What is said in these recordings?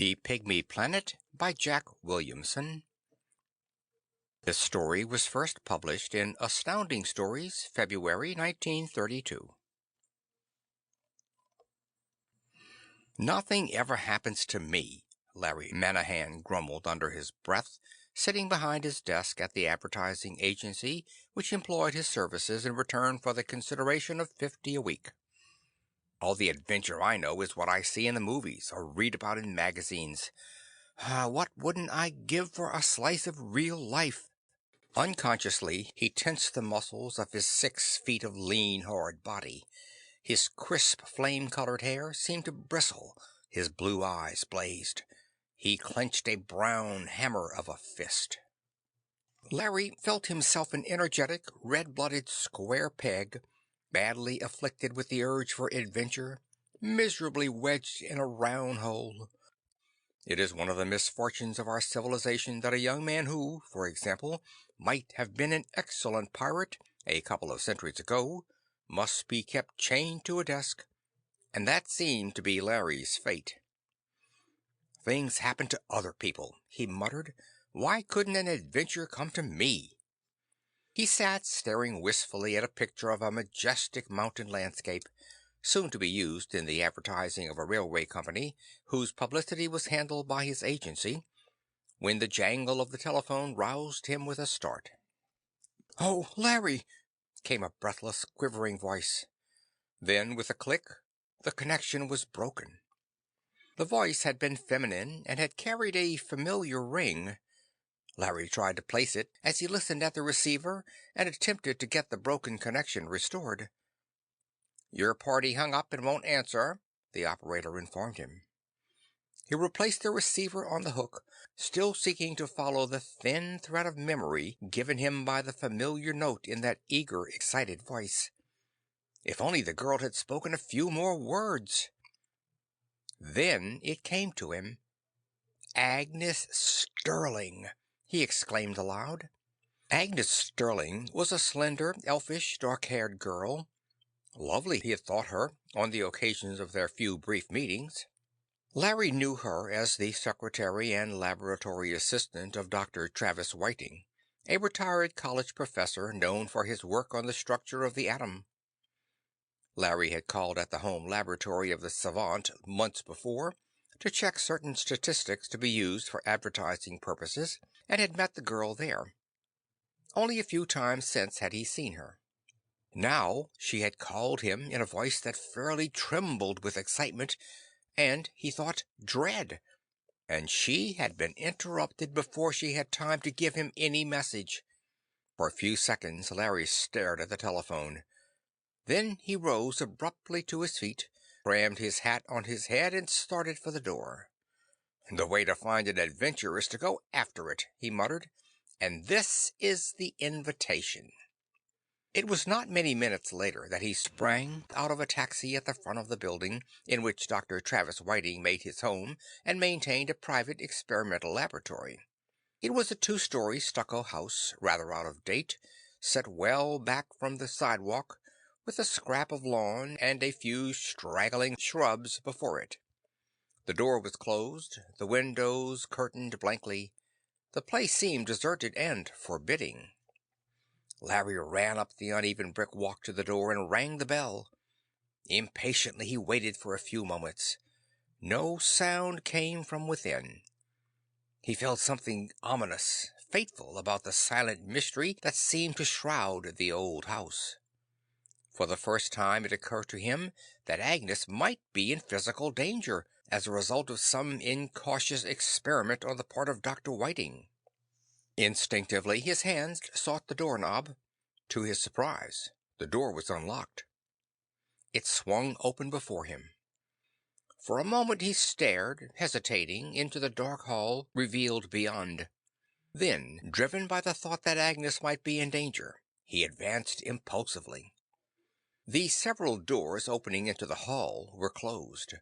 The Pygmy Planet by Jack Williamson. This story was first published in Astounding Stories, February 1932. "Nothing ever happens to me," Larry Manahan grumbled under his breath, sitting behind his desk at the advertising agency which employed his services in return for the consideration of 50 a week. "All the adventure I know is what I see in the movies or read about in magazines. What wouldn't I give for a slice of real life?" Unconsciously, he tensed the muscles of his 6 feet of lean, hard body. His crisp, flame-colored hair seemed to bristle, his blue eyes blazed. He clenched a brown hammer of a fist. Larry felt himself an energetic, red-blooded square peg, badly afflicted with the urge for adventure, miserably wedged in a round hole. It is one of the misfortunes of our civilization that a young man who, for example, might have been an excellent pirate a couple of centuries ago, must be kept chained to a desk, and that seemed to be Larry's fate. "Things happen to other people," he muttered. "Why couldn't an adventure come to me?" He sat staring wistfully at a picture of a majestic mountain landscape, soon to be used in the advertising of a railway company whose publicity was handled by his agency, when the jangle of the telephone roused him with a start. "Oh, Larry!" came a breathless, quivering voice. Then, with a click, the connection was broken. The voice had been feminine and had carried a familiar ring. Larry tried to place it as he listened at the receiver and attempted to get the broken connection restored. "Your party hung up and won't answer," the operator informed him. He replaced the receiver on the hook, still seeking to follow the thin thread of memory given him by the familiar note in that eager, excited voice. If only the girl had spoken a few more words. Then it came to him. "Agnes Sterling!" he exclaimed aloud. Agnes Sterling was a slender, elfish, dark-haired girl. Lovely, he had thought her, on the occasions of their few brief meetings. Larry knew her as the secretary and laboratory assistant of Dr. Travis Whiting, a retired college professor known for his work on the structure of the atom. Larry had called at the home laboratory of the savant months before to check certain statistics to be used for advertising purposes, and had met the girl there. Only a few times since had he seen her. Now she had called him in a voice that fairly trembled with excitement and, he thought, dread, and she had been interrupted before she had time to give him any message. For a few seconds Larry stared at the telephone. Then he rose abruptly to his feet, crammed his hat on his head, and started for the door. "The way to find an adventure is to go after it," he muttered, "and this is the invitation." It was not many minutes later that he sprang out of a taxi at the front of the building in which Dr. Travis Whiting made his home and maintained a private experimental laboratory. It was a 2-story stucco house, rather out of date, set well back from the sidewalk, with a scrap of lawn and a few straggling shrubs before it. The door was closed, the windows curtained blankly. The place seemed deserted and forbidding. Larry ran up the uneven brick walk to the door and rang the bell. Impatiently he waited for a few moments. No sound came from within. He felt something ominous, fateful about the silent mystery that seemed to shroud the old house. For the first time it occurred to him that Agnes might be in physical danger as a result of some incautious experiment on the part of Dr. Whiting. Instinctively his hands sought the doorknob. To his surprise, the door was unlocked. It swung open before him. For a moment he stared, hesitating, into the dark hall revealed beyond. Then, driven by the thought that Agnes might be in danger, he advanced impulsively. The several doors opening into the hall were closed.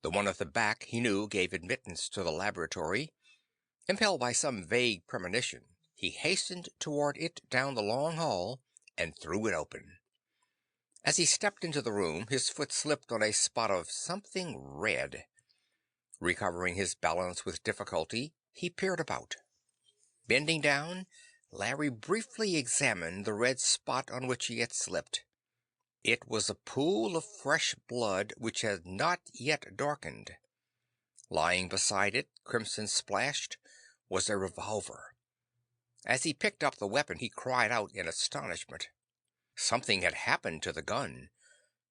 The one at the back, he knew, gave admittance to the laboratory. Impelled by some vague premonition, he hastened toward it down the long hall and threw it open. As he stepped into the room, his foot slipped on a spot of something red. Recovering his balance with difficulty, he peered about. Bending down, Larry briefly examined the red spot on which he had slipped. It was a pool of fresh blood which had not yet darkened. Lying beside it, crimson splashed, was a revolver. As he picked up the weapon, he cried out in astonishment. Something had happened to the gun.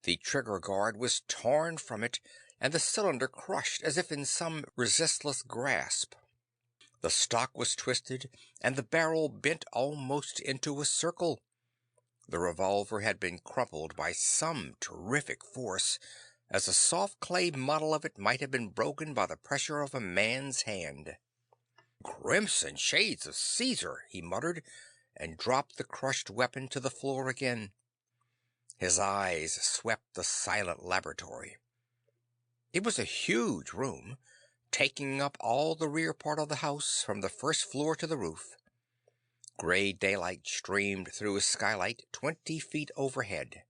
The trigger guard was torn from it, and the cylinder crushed as if in some resistless grasp. The stock was twisted, and the barrel bent almost into a circle. The revolver had been crumpled by some terrific force, as a soft clay model of it might have been broken by the pressure of a man's hand. "Crimson shades of Caesar!" he muttered, and dropped the crushed weapon to the floor again. His eyes swept the silent laboratory. It was a huge room, taking up all the rear part of the house, from the first floor to the roof. Gray daylight streamed through a skylight 20 feet overhead.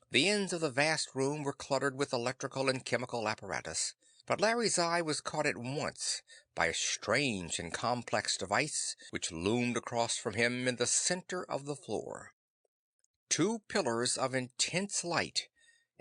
The ends of the vast room were cluttered with electrical and chemical apparatus, but Larry's eye was caught at once by a strange and complex device which loomed across from him in the center of the floor. Two pillars of intense light,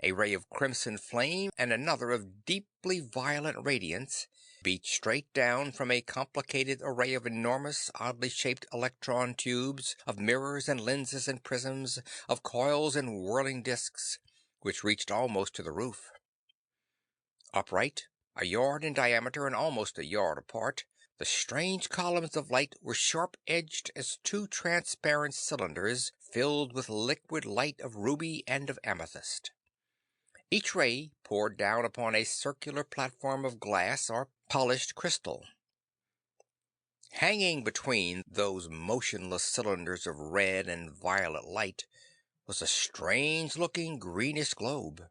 a ray of crimson flame and another of deeply violet radiance, beat straight down from a complicated array of enormous, oddly shaped electron tubes, of mirrors and lenses and prisms, of coils and whirling disks, which reached almost to the roof. Upright, a yard in diameter and almost a yard apart, the strange columns of light were sharp-edged as two transparent cylinders filled with liquid light of ruby and of amethyst. Each ray poured down upon a circular platform of glass or polished crystal. Hanging between those motionless cylinders of red and violet light was a strange-looking greenish globe.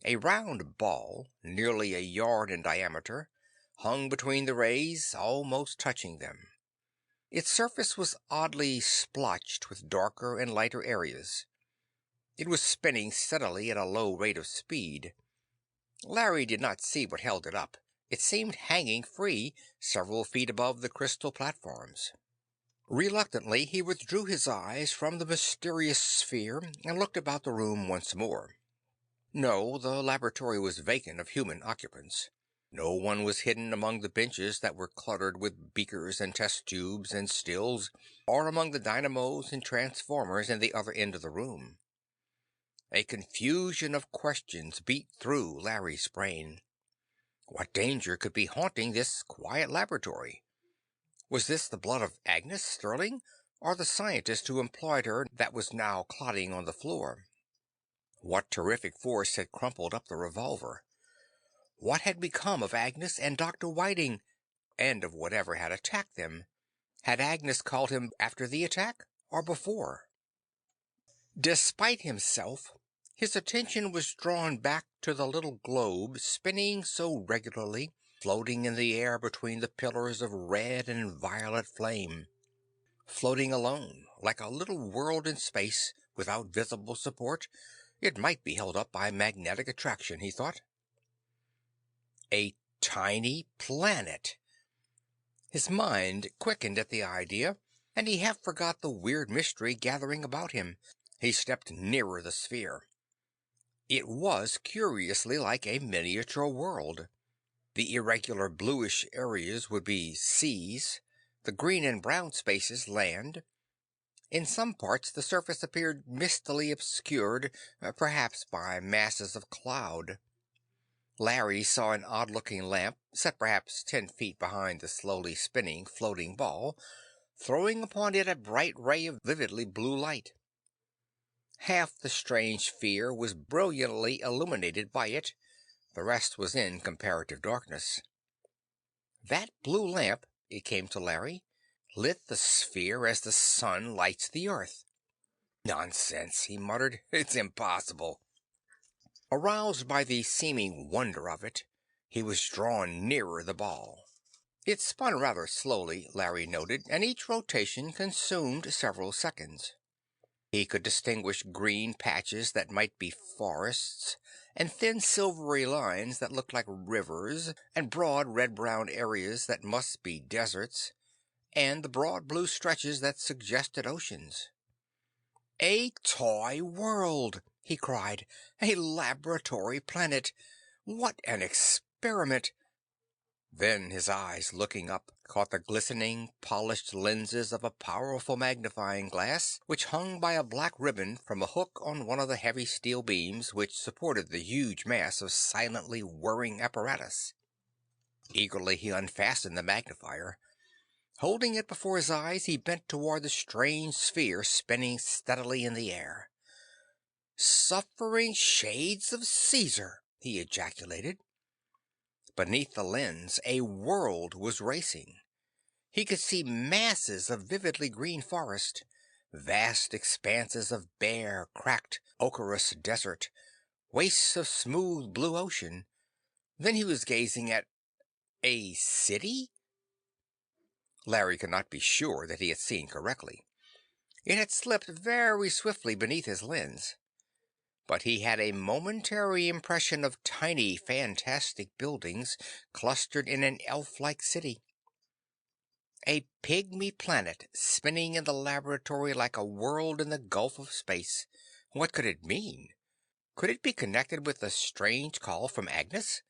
A round ball, nearly a yard in diameter, hung between the rays, almost touching them. Its surface was oddly splotched with darker and lighter areas. It was spinning steadily at a low rate of speed. Larry did not see what held it up. It seemed hanging free, several feet above the crystal platforms. Reluctantly, he withdrew his eyes from the mysterious sphere and looked about the room once more. No, the laboratory was vacant of human occupants. No one was hidden among the benches that were cluttered with beakers and test tubes and stills, or among the dynamos and transformers in the other end of the room. A confusion of questions beat through Larry's brain. What danger could be haunting this quiet laboratory? Was this the blood of Agnes Sterling, or the scientist who employed her that was now clotting on the floor? What terrific force had crumpled up the revolver? What had become of Agnes and Dr. Whiting, and of whatever had attacked them? Had Agnes called him after the attack, or before? Despite himself, his attention was drawn back to the little globe spinning so regularly, floating in the air between the pillars of red and violet flame. Floating alone, like a little world in space, without visible support, it might be held up by magnetic attraction, he thought. A tiny planet! His mind quickened at the idea, and he half forgot the weird mystery gathering about him. He stepped nearer the sphere. It was curiously like a miniature world. The irregular bluish areas would be seas, the green and brown spaces land. In some parts the surface appeared mistily obscured, perhaps by masses of cloud. Larry saw an odd-looking lamp, set perhaps 10 feet behind the slowly spinning, floating ball, throwing upon it a bright ray of vividly blue light. Half the strange sphere was brilliantly illuminated by it, the rest was in comparative darkness. That blue lamp, it came to Larry, lit the sphere as the sun lights the earth. "Nonsense," he muttered. "It's impossible." Aroused by the seeming wonder of it, he was drawn nearer the ball. It spun rather slowly, Larry noted, and each rotation consumed several seconds. He could distinguish green patches that might be forests, and thin silvery lines that looked like rivers, and broad red-brown areas that must be deserts, and the broad blue stretches that suggested oceans. "A toy world!" he cried. "A laboratory planet! What an experiment!" Then his eyes, looking up, caught the glistening, polished lenses of a powerful magnifying glass which hung by a black ribbon from a hook on one of the heavy steel beams which supported the huge mass of silently whirring apparatus. Eagerly he unfastened the magnifier. Holding it before his eyes, he bent toward the strange sphere spinning steadily in the air. "Suffering shades of Caesar!" he ejaculated. Beneath the lens, a world was racing. He could see masses of vividly green forest, vast expanses of bare, cracked, ochreous desert, wastes of smooth blue ocean. Then he was gazing at a city? Larry could not be sure that he had seen correctly. It had slipped very swiftly beneath his lens. But he had a momentary impression of tiny, fantastic buildings clustered in an elf-like city. A pygmy planet spinning in the laboratory like a world in the gulf of space. What could it mean? Could it be connected with the strange call from Agnes?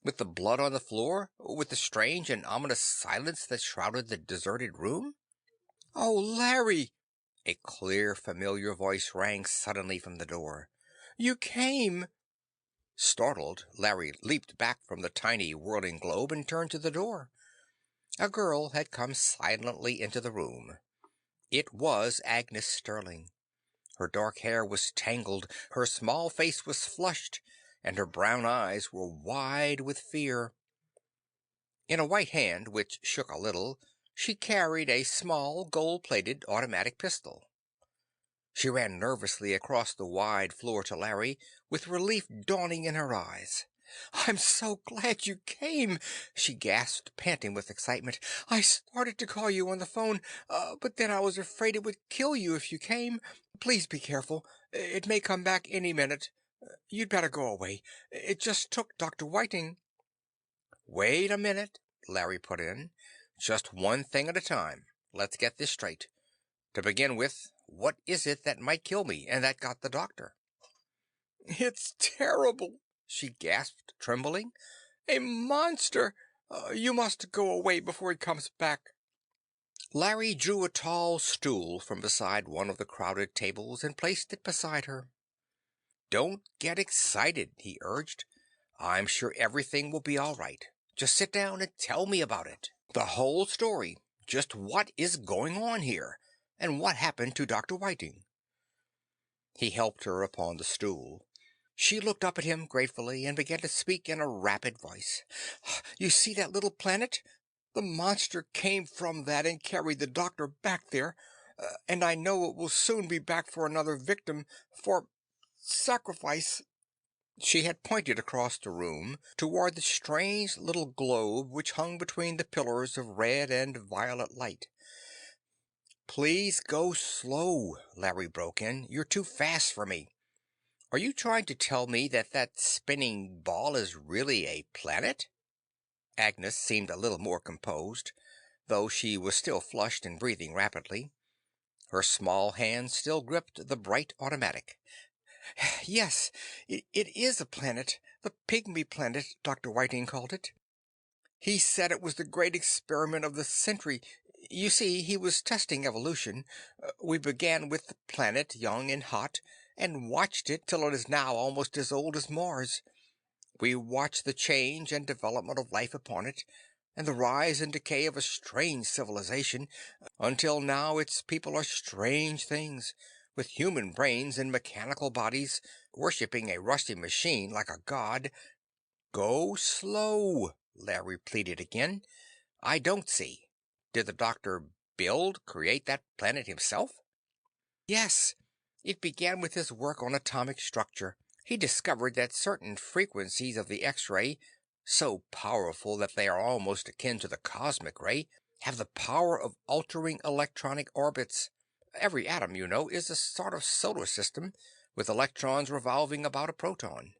With the blood on the floor? With the strange and ominous silence that shrouded the deserted room? "Oh, Larry!" A clear, familiar voice rang suddenly from the door. "You came!" Startled, Larry leaped back from the tiny whirling globe and turned to the door. A girl had come silently into the room. It was Agnes Sterling. Her dark hair was tangled, her small face was flushed, and her brown eyes were wide with fear. In a white hand, which shook a little, she carried a small, gold-plated automatic pistol. She ran nervously across the wide floor to Larry, with relief dawning in her eyes. "I'm so glad you came!" she gasped, panting with excitement. "I started to call you on the phone, but then I was afraid it would kill you if you came. Please be careful. It may come back any minute. You'd better go away. It just took Dr. Whiting." "Wait a minute," Larry put in. "Just one thing at a time. Let's get this straight. To begin with, what is it that might kill me and that got the doctor?" "It's terrible," she gasped, trembling. "A monster! You must go away before it comes back." Larry drew a tall stool from beside one of the crowded tables and placed it beside her. "Don't get excited," he urged. "I'm sure everything will be all right. Just sit down and tell me about it. The whole story. Just what is going on here? And what happened to Dr. Whiting?" He helped her upon the stool. She looked up at him gratefully and began to speak in a rapid voice. "You see that little planet? The monster came from that and carried the doctor back there. And I know it will soon be back for another victim, for sacrifice." She had pointed across the room toward the strange little globe which hung between the pillars of red and violet light. "Please go slow," Larry broke in. "You're too fast for me. Are you trying to tell me that that spinning ball is really a planet?" Agnes seemed a little more composed, though she was still flushed and breathing rapidly. Her small hand still gripped the bright automatic. "Yes, it is a planet. The Pygmy Planet, Dr. Whiting called it. He said it was the great experiment of the century. You see, he was testing evolution. We began with the planet, young and hot, and watched it till it is now almost as old as Mars. We watched the change and development of life upon it, and the rise and decay of a strange civilization, until now its people are strange things, with human brains and mechanical bodies, worshipping a rusty machine like a god." "Go slow," Larry pleaded again. "I don't see. Did the doctor create that planet himself?" "Yes. It began with his work on atomic structure. He discovered that certain frequencies of the X-ray, so powerful that they are almost akin to the cosmic ray, have the power of altering electronic orbits. Every atom, you know, is a sort of solar system, with electrons revolving about a proton.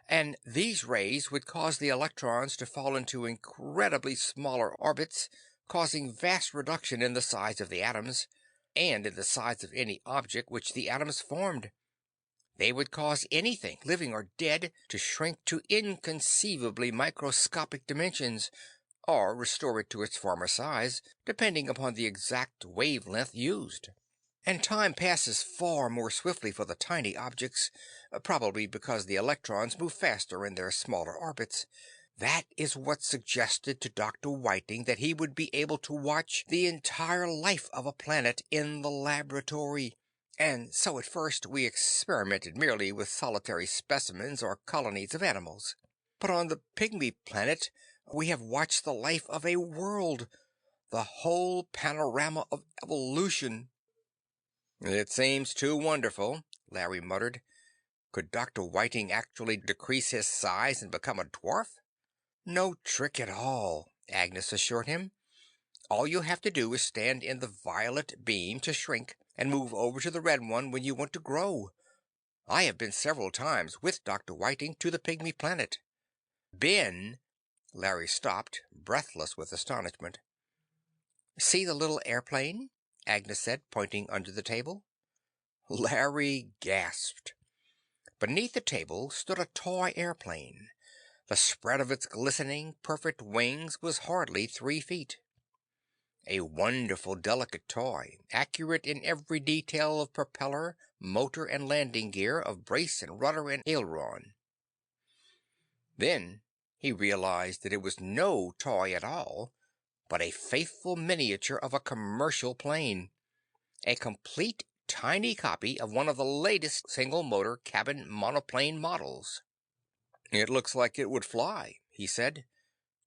And these rays would cause the electrons to fall into incredibly smaller orbits, causing vast reduction in the size of the atoms, and in the size of any object which the atoms formed. They would cause anything, living or dead, to shrink to inconceivably microscopic dimensions, or restore it to its former size, depending upon the exact wavelength used. And time passes far more swiftly for the tiny objects, probably because the electrons move faster in their smaller orbits. That is what suggested to Dr. Whiting that he would be able to watch the entire life of a planet in the laboratory. And so at first we experimented merely with solitary specimens or colonies of animals. But on the Pygmy Planet, we have watched the life of a world, the whole panorama of evolution. It seems too wonderful, Larry muttered. Could Dr. Whiting actually decrease his size and become a dwarf? No trick at all, Agnes assured him. All you have to do is stand in the violet beam to shrink, and move over to the red one when you want to grow. I have been several times with Dr. Whiting to the Pygmy Planet. Been? Larry stopped, breathless with astonishment. See the little airplane? Agnes said, pointing under the table. Larry gasped. Beneath the table stood a toy airplane. The spread of its glistening, perfect wings was hardly 3 feet. A wonderful, delicate toy, accurate in every detail of propeller, motor and landing gear, of brace and rudder and aileron. Then he realized that it was no toy at all, but a faithful miniature of a commercial plane. A complete tiny copy of one of the latest single-motor cabin monoplane models. It looks like it would fly, he said.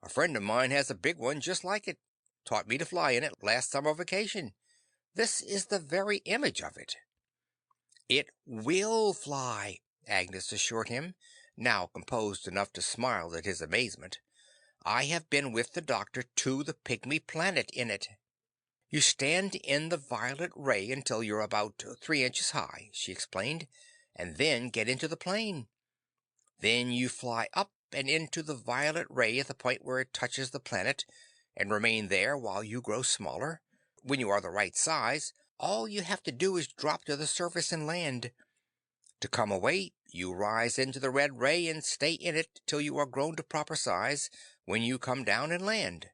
A friend of mine has a big one just like it. Taught me to fly in it last summer vacation. This is the very image of it. It will fly, Agnes assured him, now composed enough to smile at his amazement. I have been with the doctor to the Pygmy Planet in it. You stand in the violet ray until you're about 3 inches high, she explained, and then get into the plane. Then you fly up and into the violet ray at the point where it touches the planet, and remain there while you grow smaller. When you are the right size, all you have to do is drop to the surface and land. To come away, you rise into the red ray and stay in it till you are grown to proper size, when you come down and land.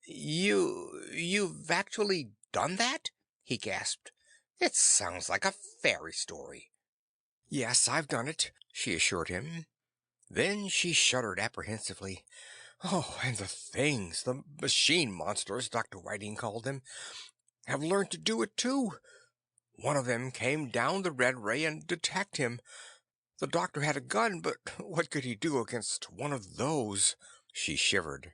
You've actually done that? He gasped. It sounds like a fairy story. Yes, I've done it, she assured him. Then she shuddered apprehensively. Oh, and the machine monsters, Dr. Whiting called them, have learned to do it too. One of them came down the red ray and attacked him. The doctor had a gun, but what could he do against one of those? She shivered.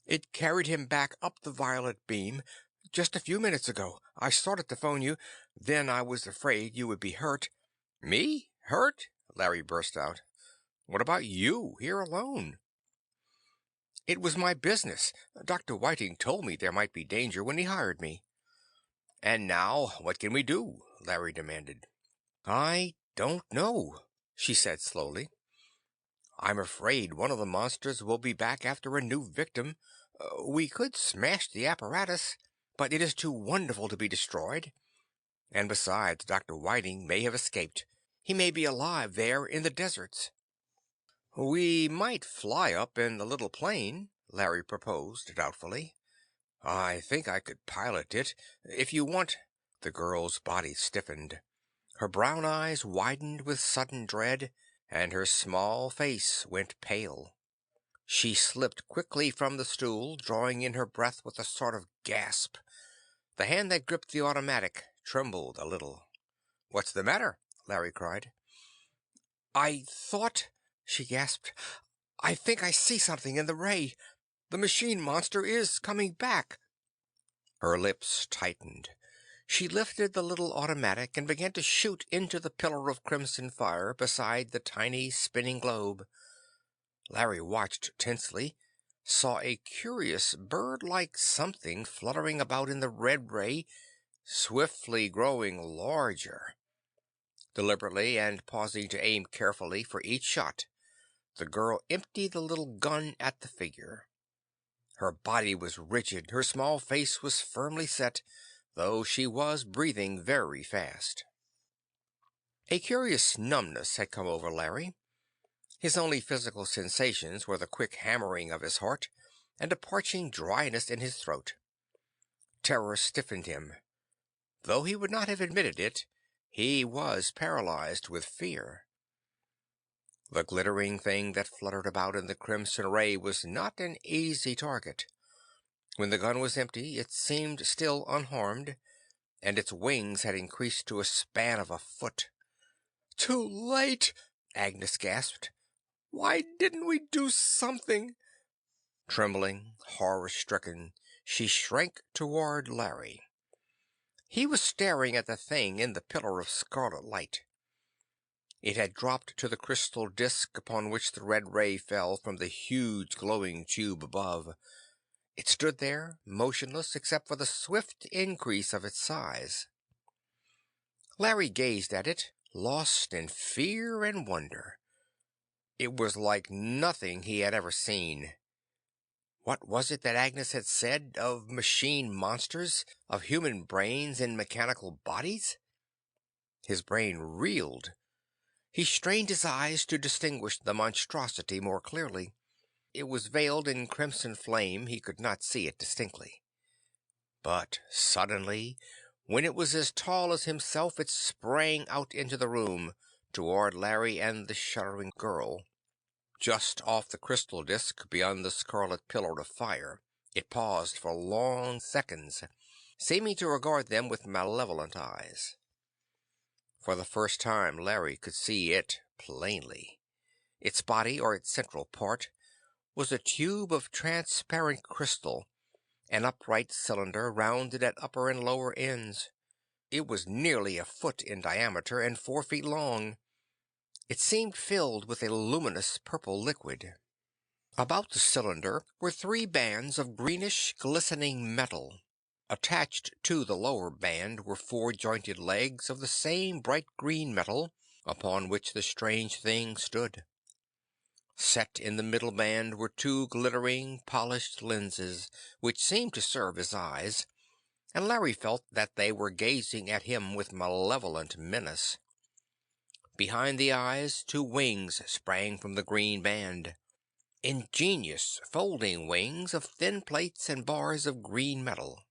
It carried him back up the violet beam just a few minutes ago. I started to phone you. Then I was afraid you would be hurt. Me? Hurt? Larry burst out. What about you, here alone? It was my business. Dr. Whiting told me there might be danger when he hired me. And now, what can we do? Larry demanded. I don't know, she said slowly. I'm afraid one of the monsters will be back after a new victim. We could smash the apparatus, but it is too wonderful to be destroyed. And besides, Dr. Whiting may have escaped. He may be alive there in the deserts. We might fly up in the little plane, Larry proposed doubtfully. I think I could pilot it, if you want. The girl's body stiffened. Her brown eyes widened with sudden dread, and her small face went pale. She slipped quickly from the stool, drawing in her breath with a sort of gasp. The hand that gripped the automatic trembled a little. What's the matter? Larry cried. I thought, she gasped, I think I see something in the ray. The machine monster is coming back. Her lips tightened. She lifted the little automatic and began to shoot into the pillar of crimson fire beside the tiny spinning globe. Larry watched tensely, saw a curious bird-like something fluttering about in the red ray, swiftly growing larger. Deliberately, and pausing to aim carefully for each shot, the girl emptied the little gun at the figure. Her body was rigid, her small face was firmly set, though she was breathing very fast. A curious numbness had come over Larry. His only physical sensations were the quick hammering of his heart and a parching dryness in his throat. Terror stiffened him. Though he would not have admitted it, he was paralyzed with fear. The glittering thing that fluttered about in the crimson ray was not an easy target. When the gun was empty, it seemed still unharmed, and its wings had increased to a span of a foot. "Too late!" Agnes gasped. "Why didn't we do something?" Trembling, horror-stricken, she shrank toward Larry. He was staring at the thing in the pillar of scarlet light. It had dropped to the crystal disk upon which the red ray fell from the huge glowing tube above. It stood there, motionless except for the swift increase of its size. Larry gazed at it, lost in fear and wonder. It was like nothing he had ever seen. What was it that Agnes had said of machine monsters, of human brains in mechanical bodies? His brain reeled. He strained his eyes to distinguish the monstrosity more clearly. It was veiled in crimson flame, he could not see it distinctly. But suddenly, when it was as tall as himself, it sprang out into the room, toward Larry and the shuddering girl. Just off the crystal disk, beyond the scarlet pillar of fire, it paused for long seconds, seeming to regard them with malevolent eyes. For the first time Larry could see it plainly. Its body, or its central part, was a tube of transparent crystal, an upright cylinder rounded at upper and lower ends. It was nearly a foot in diameter and 4 feet long. It seemed filled with a luminous purple liquid. About the cylinder were 3 bands of greenish, glistening metal. Attached to the lower band were 4 jointed legs of the same bright green metal upon which the strange thing stood. Set in the middle band were 2 glittering, polished lenses, which seemed to serve as eyes, and Larry felt that they were gazing at him with malevolent menace. Behind the eyes 2 wings sprang from the green band. Ingenious folding wings of thin plates and bars of green metal.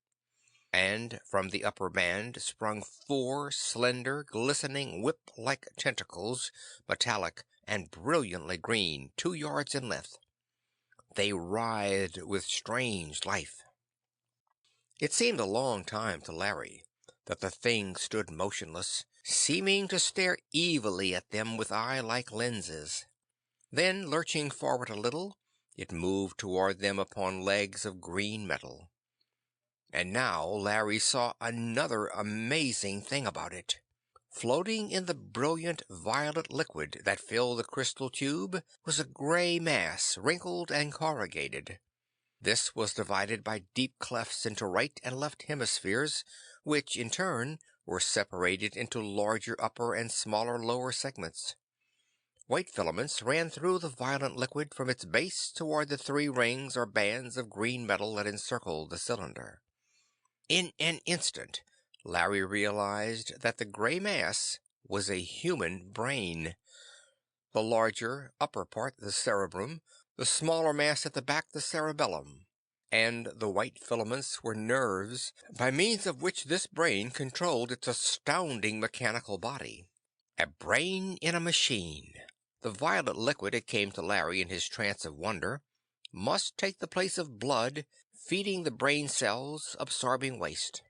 And from the upper band sprung 4 slender, glistening, whip-like tentacles, metallic and brilliantly green, 2 yards in length. They writhed with strange life. It seemed a long time to Larry that the thing stood motionless, seeming to stare evilly at them with eye-like lenses. Then, lurching forward a little, it moved toward them upon legs of green metal. And now Larry saw another amazing thing about it. Floating in the brilliant violet liquid that filled the crystal tube was a gray mass, wrinkled and corrugated. This was divided by deep clefts into right and left hemispheres, which, in turn, were separated into larger upper and smaller lower segments. White filaments ran through the violet liquid from its base toward the 3 rings or bands of green metal that encircled the cylinder. In an instant, Larry realized that the gray mass was a human brain. The larger upper part the cerebrum, the smaller mass at the back the cerebellum, and the white filaments were nerves by means of which this brain controlled its astounding mechanical body. A brain in a machine. The violet liquid, it came to Larry in his trance of wonder, must take the place of blood, feeding the brain cells, absorbing waste.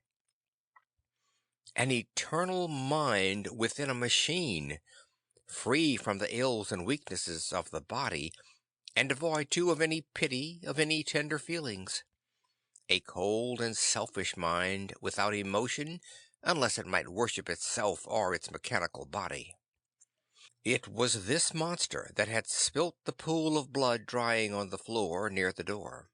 An eternal mind within a machine, free from the ills and weaknesses of the body, and devoid too of any pity, of any tender feelings. A cold and selfish mind, without emotion, unless it might worship itself or its mechanical body. It was this monster that had spilt the pool of blood drying on the floor near the door.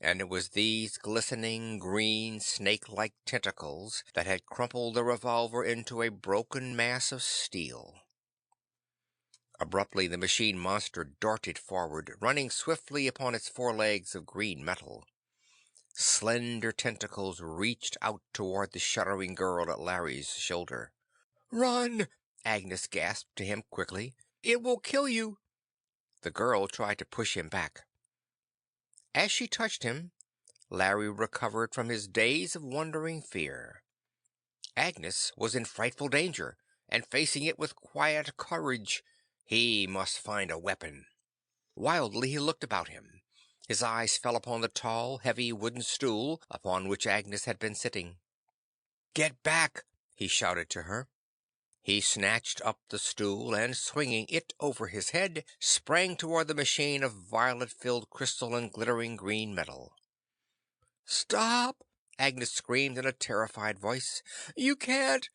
And it was these glistening green snake-like tentacles that had crumpled the revolver into a broken mass of steel. Abruptly, the machine monster darted forward, running swiftly upon its forelegs of green metal. Slender tentacles reached out toward the shuddering girl at Larry's shoulder. "Run!" Agnes gasped to him quickly. "It will kill you!" The girl tried to push him back. As she touched him, Larry recovered from his daze of wondering fear. Agnes was in frightful danger, and facing it with quiet courage. He must find a weapon. Wildly he looked about him. His eyes fell upon the tall, heavy wooden stool upon which Agnes had been sitting. "Get back!" he shouted to her. He snatched up the stool and, swinging it over his head, sprang toward the machine of violet-filled crystal and glittering green metal. "Stop!" Agnes screamed in a terrified voice. "You can't!"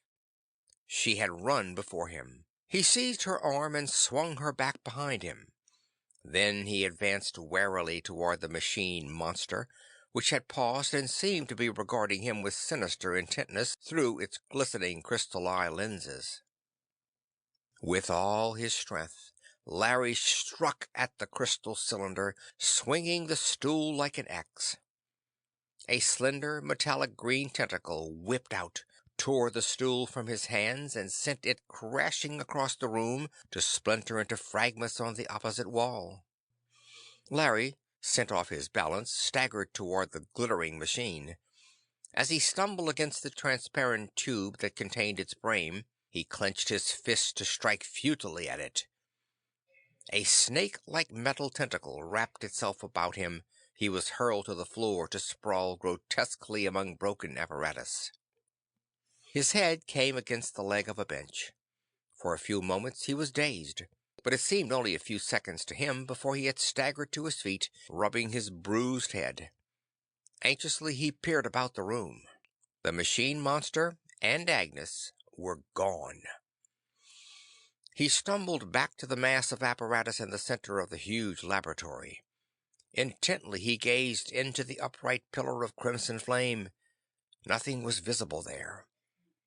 She had run before him. He seized her arm and swung her back behind him. Then he advanced warily toward the machine monster, which had paused and seemed to be regarding him with sinister intentness through its glistening crystal eye lenses. With all his strength, Larry struck at the crystal cylinder, swinging the stool like an axe. A slender, metallic green tentacle whipped out, tore the stool from his hands, and sent it crashing across the room to splinter into fragments on the opposite wall. Larry, sent off his balance, staggered toward the glittering machine. As he stumbled against the transparent tube that contained its brain, he clenched his fist to strike futilely at it. A snake-like metal tentacle wrapped itself about him. He was hurled to the floor to sprawl grotesquely among broken apparatus. His head came against the leg of a bench. For a few moments he was dazed, but it seemed only a few seconds to him before he had staggered to his feet, rubbing his bruised head. Anxiously he peered about the room. The machine monster and Agnes were gone. He stumbled back to the mass of apparatus in the center of the huge laboratory. Intently he gazed into the upright pillar of crimson flame. Nothing was visible there.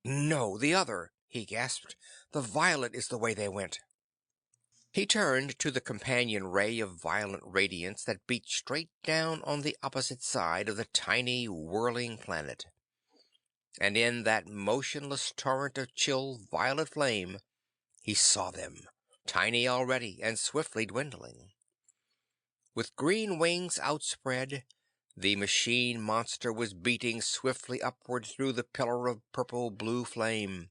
"No, the other," he gasped. "The violet is the way they went." He turned to the companion ray of violent radiance that beat straight down on the opposite side of the tiny, whirling planet. And in that motionless torrent of chill violet flame, he saw them, tiny already and swiftly dwindling. With green wings outspread, the machine monster was beating swiftly upward through the pillar of purple-blue flame.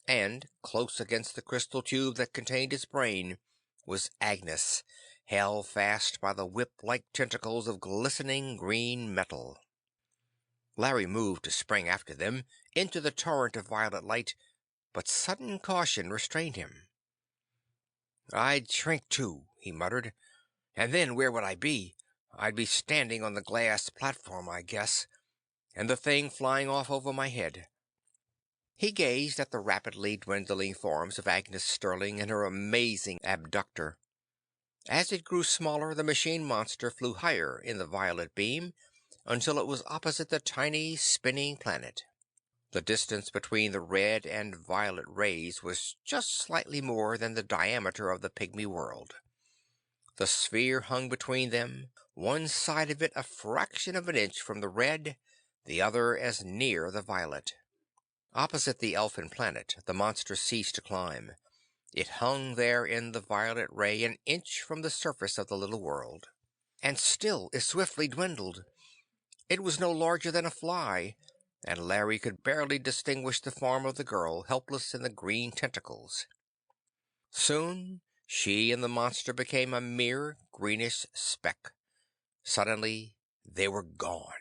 And, close against the crystal tube that contained its brain, was Agnes, held fast by the whip-like tentacles of glistening green metal. Larry moved to spring after them, into the torrent of violet light, but sudden caution restrained him. "I'd shrink too," he muttered. "And then where would I be? I'd be standing on the glass platform, I guess, and the thing flying off over my head." He gazed at the rapidly dwindling forms of Agnes Sterling and her amazing abductor. As it grew smaller, the machine monster flew higher in the violet beam until it was opposite the tiny, spinning planet. The distance between the red and violet rays was just slightly more than the diameter of the Pygmy world. The sphere hung between them, one side of it a fraction of an inch from the red, the other as near the violet. Opposite the elfin planet, the monster ceased to climb. It hung there in the violet ray an inch from the surface of the little world. And still it swiftly dwindled. It was no larger than a fly, and Larry could barely distinguish the form of the girl helpless in the green tentacles. Soon she and the monster became a mere greenish speck. Suddenly they were gone.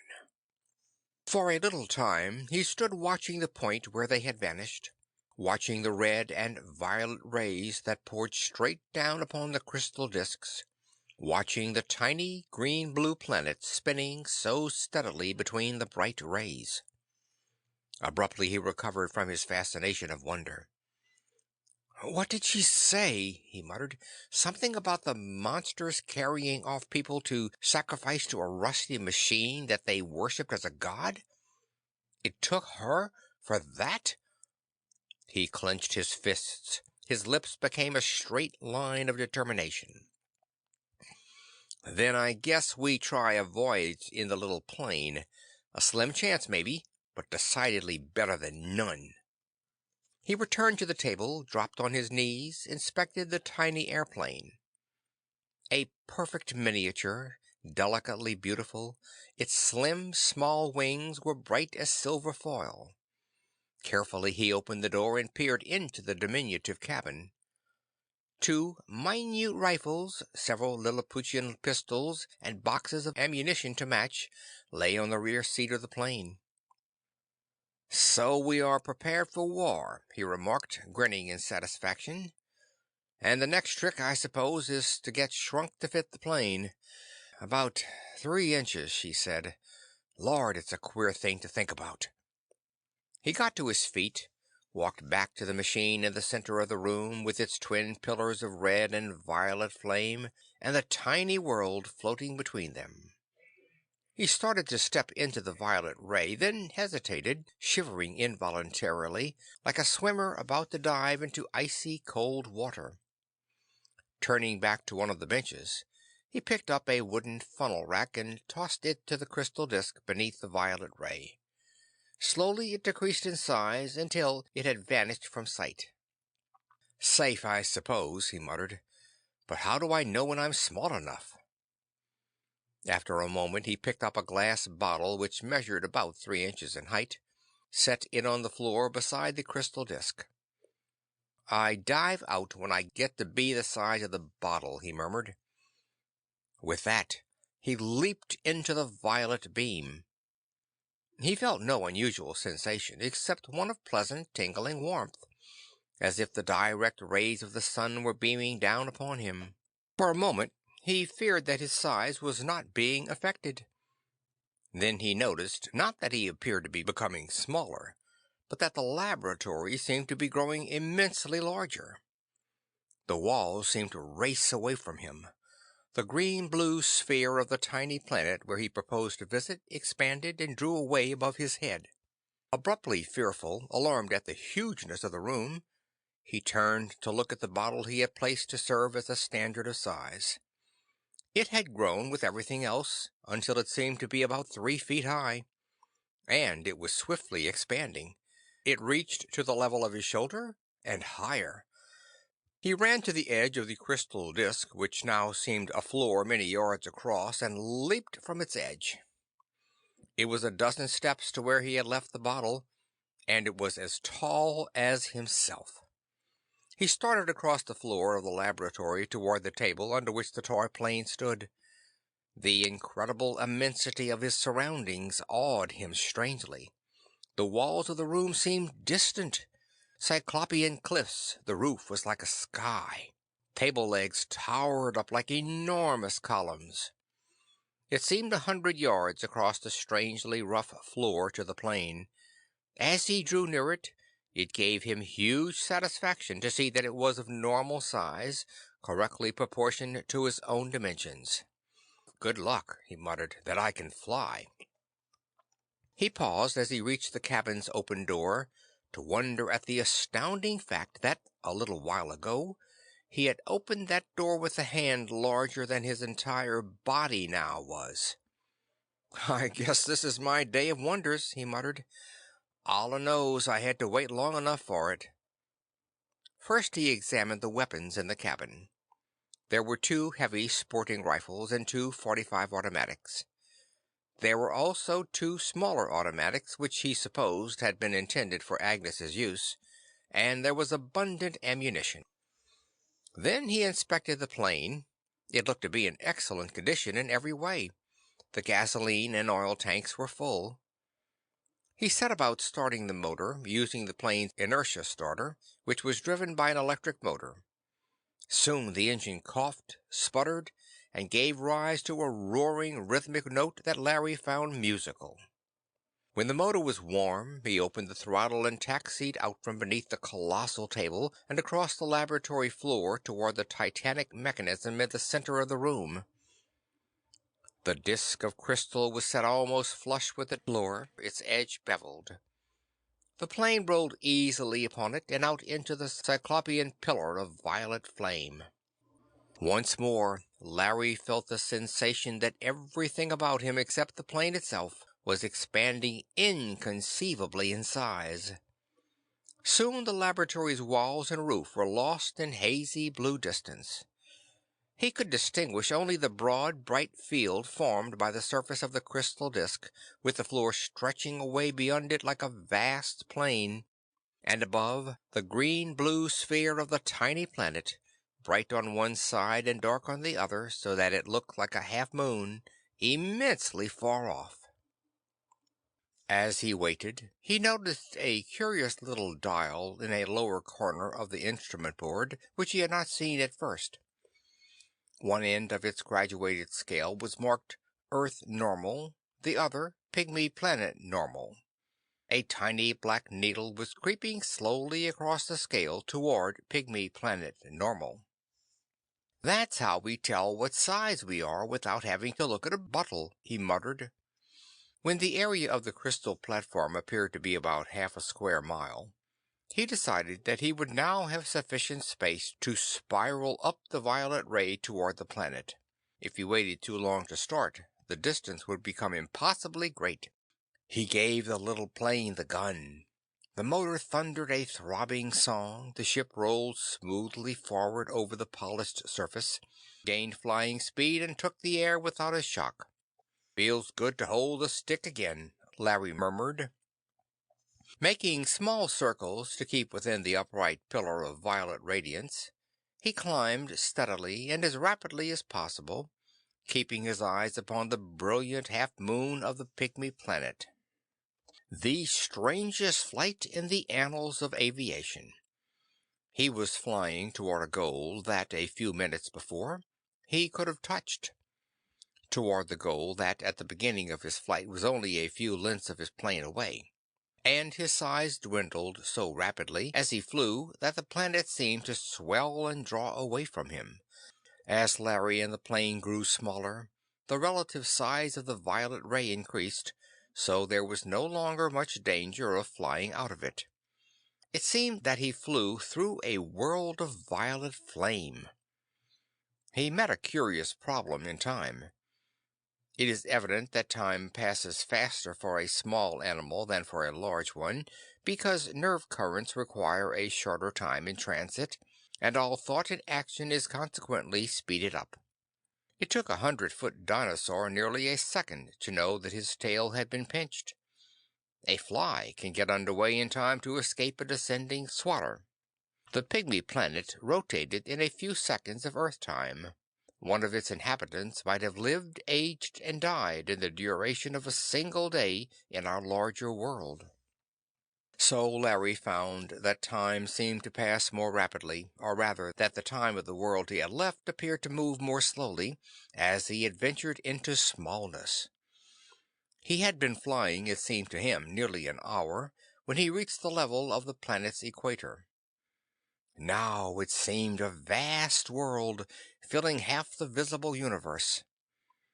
For a little time he stood watching the point where they had vanished, watching the red and violet rays that poured straight down upon the crystal discs, watching the tiny green-blue planet spinning so steadily between the bright rays. Abruptly he recovered from his fascination of wonder. "What did she say?" he muttered. "Something about the monsters carrying off people to sacrifice to a rusty machine that they worshipped as a god? It took her for that?" He clenched his fists. His lips became a straight line of determination. "Then I guess we try a voyage in the little plane. A slim chance, maybe, but decidedly better than none." He returned to the table, dropped on his knees, inspected the tiny airplane. A perfect miniature, delicately beautiful, its slim, small wings were bright as silver foil. Carefully he opened the door and peered into the diminutive cabin. Two minute rifles, several Lilliputian pistols, and boxes of ammunition to match lay on the rear seat of the plane. "So we are prepared for war," he remarked, grinning in satisfaction. "And the next trick, I suppose, is to get shrunk to fit the plane. About 3 inches," she said. "Lord, it's a queer thing to think about." He got to his feet, walked back to the machine in the center of the room with its twin pillars of red and violet flame, and the tiny world floating between them. He started to step into the violet ray, then hesitated, shivering involuntarily, like a swimmer about to dive into icy cold water. Turning back to one of the benches, he picked up a wooden funnel rack and tossed it to the crystal disk beneath the violet ray. Slowly it decreased in size until it had vanished from sight. "Safe, I suppose," he muttered. "But how do I know when I'm small enough?" After a moment he picked up a glass bottle which measured about 3 inches in height, set it on the floor beside the crystal disk. "I dive out when I get to be the size of the bottle," he murmured. With that, he leaped into the violet beam. He felt no unusual sensation except one of pleasant, tingling warmth, as if the direct rays of the sun were beaming down upon him. For a moment he feared that his size was not being affected. Then he noticed, not that he appeared to be becoming smaller, but that the laboratory seemed to be growing immensely larger. The walls seemed to race away from him. The green-blue sphere of the tiny planet where he proposed to visit expanded and drew away above his head. Abruptly fearful, alarmed at the hugeness of the room, he turned to look at the bottle he had placed to serve as a standard of size. It had grown with everything else until it seemed to be about 3 feet high, and it was swiftly expanding. It reached to the level of his shoulder, and higher. He ran to the edge of the crystal disk, which now seemed a floor many yards across, and leaped from its edge. It was a dozen steps to where he had left the bottle, and it was as tall as himself. He started across the floor of the laboratory toward the table under which the toy plane stood. The incredible immensity of his surroundings awed him strangely. The walls of the room seemed distant, Cyclopean cliffs, the roof was like a sky. Table legs towered up like enormous columns. It seemed 100 yards across the strangely rough floor to the plane. As he drew near it, it gave him huge satisfaction to see that it was of normal size, correctly proportioned to his own dimensions. "Good luck," he muttered, "that I can fly." He paused as he reached the cabin's open door to wonder at the astounding fact that, a little while ago, he had opened that door with a hand larger than his entire body now was. "I guess this is my day of wonders," he muttered. "Allah knows I had to wait long enough for it." First he examined the weapons in the cabin. There were 2 heavy sporting rifles and 2 .45 automatics. There were also 2 smaller automatics which he supposed had been intended for Agnes's use, and there was abundant ammunition. Then he inspected the plane. It looked to be in excellent condition in every way. The gasoline and oil tanks were full. He set about starting the motor, using the plane's inertia starter, which was driven by an electric motor. Soon the engine coughed, sputtered, and gave rise to a roaring, rhythmic note that Larry found musical. When the motor was warm, he opened the throttle and taxied out from beneath the colossal table and across the laboratory floor toward the titanic mechanism in the center of the room. The disk of crystal was set almost flush with the floor, its edge beveled. The plane rolled easily upon it and out into the cyclopean pillar of violet flame. Once more, Larry felt the sensation that everything about him except the plane itself was expanding inconceivably in size. Soon the laboratory's walls and roof were lost in hazy blue distance. He could distinguish only the broad, bright field formed by the surface of the crystal disk, with the floor stretching away beyond it like a vast plain, and above, the green-blue sphere of the tiny planet, bright on one side and dark on the other, so that it looked like a half-moon, immensely far off. As he waited, he noticed a curious little dial in a lower corner of the instrument board, which he had not seen at first. One end of its graduated scale was marked Earth Normal, the other Pygmy Planet Normal. A tiny black needle was creeping slowly across the scale toward Pygmy Planet Normal. "That's how we tell what size we are without having to look at a bottle," he muttered. When the area of the crystal platform appeared to be about half a square mile, he decided that he would now have sufficient space to spiral up the violet ray toward the planet. If he waited too long to start, the distance would become impossibly great. He gave the little plane the gun. The motor thundered a throbbing song, the ship rolled smoothly forward over the polished surface, gained flying speed, and took the air without a shock. "Feels good to hold the stick again," Larry murmured. Making small circles to keep within the upright pillar of violet radiance, he climbed steadily and as rapidly as possible, keeping his eyes upon the brilliant half-moon of the Pygmy Planet. The strangest flight in the annals of aviation. He was flying toward a goal that, a few minutes before, he could have touched. Toward the goal that, at the beginning of his flight, was only a few lengths of his plane away. And his size dwindled so rapidly as he flew that the planet seemed to swell and draw away from him. As Larry and the plane grew smaller, the relative size of the violet ray increased, so there was no longer much danger of flying out of it. It seemed that he flew through a world of violet flame. He met a curious problem in time. It is evident that time passes faster for a small animal than for a large one, because nerve currents require a shorter time in transit, and all thought and action is consequently speeded up. It took a 100-foot dinosaur nearly a second to know that his tail had been pinched. A fly can get underway in time to escape a descending swatter. The Pygmy Planet rotated in a few seconds of Earth time. One of its inhabitants might have lived, aged, and died in the duration of a single day in our larger world. So Larry found that time seemed to pass more rapidly, or rather that the time of the world he had left appeared to move more slowly, as he adventured into smallness. He had been flying, it seemed to him, nearly an hour, when he reached the level of the planet's equator. Now it seemed a vast world, filling half the visible universe.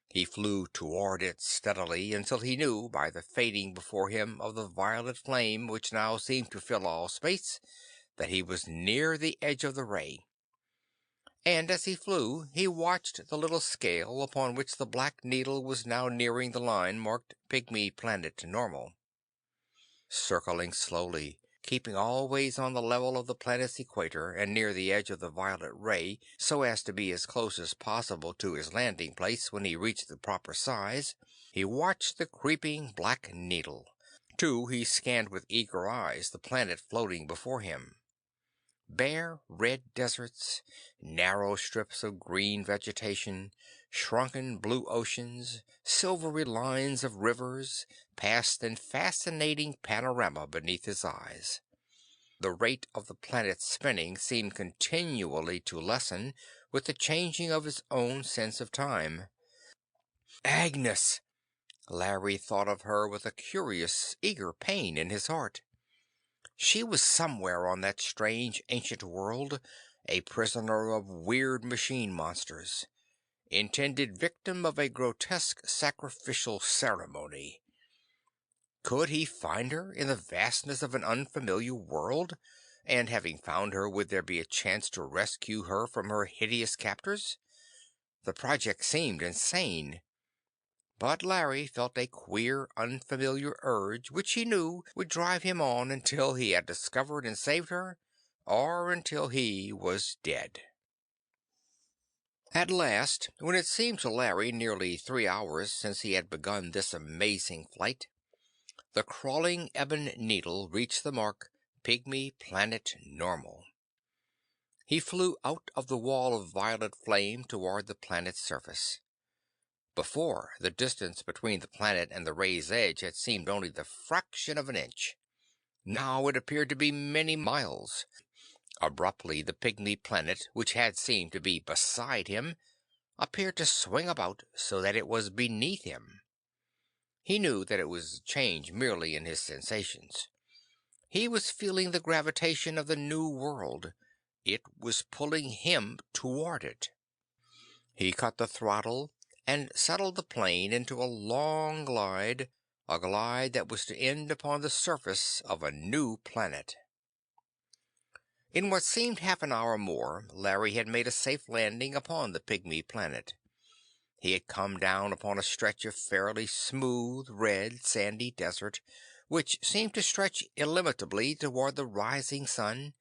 He flew toward it steadily until he knew, by the fading before him of the violet flame which now seemed to fill all space, that he was near the edge of the ray. And as he flew, he watched the little scale upon which the black needle was now nearing the line marked Pygmy Planet Normal. Circling slowly, keeping always on the level of the planet's equator and near the edge of the violet ray so as to be as close as possible to his landing place when he reached the proper size, he watched the creeping black needle. Too, he scanned with eager eyes the planet floating before him. Bare, red deserts, narrow strips of green vegetation, shrunken blue oceans, silvery lines of rivers, passed in fascinating panorama beneath his eyes. The rate of the planet's spinning seemed continually to lessen with the changing of his own sense of time. "Agnes!" Larry thought of her with a curious, eager pain in his heart. She was somewhere on that strange ancient world, a prisoner of weird machine monsters, intended victim of a grotesque sacrificial ceremony. Could he find her in the vastness of an unfamiliar world? And having found her, would there be a chance to rescue her from her hideous captors? The project seemed insane, but Larry felt a queer, unfamiliar urge which he knew would drive him on until he had discovered and saved her, or until he was dead. At last, when it seemed to Larry nearly 3 hours since he had begun this amazing flight, the crawling ebon needle reached the mark Pygmy Planet Normal. He flew out of the wall of violet flame toward the planet's surface. Before, the distance between the planet and the ray's edge had seemed only the fraction of an inch. Now it appeared to be many miles. Abruptly, the Pygmy Planet, which had seemed to be beside him, appeared to swing about so that it was beneath him. He knew that it was change merely in his sensations. He was feeling the gravitation of the new world. It was pulling him toward it. He cut the throttle and settled the plane into a long glide, a glide that was to end upon the surface of a new planet. In what seemed half an hour more, Larry had made a safe landing upon the Pygmy Planet. He had come down upon a stretch of fairly smooth, red, sandy desert, which seemed to stretch illimitably toward the rising sun,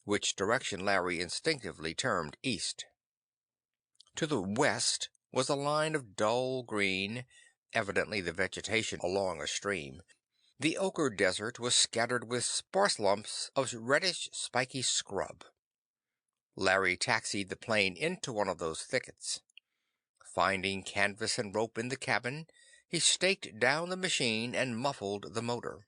which direction Larry instinctively termed east. To the west was a line of dull green, evidently the vegetation along a stream. The ochre desert was scattered with sparse lumps of reddish spiky scrub. Larry taxied the plane into one of those thickets. Finding canvas and rope in the cabin, he staked down the machine and muffled the motor.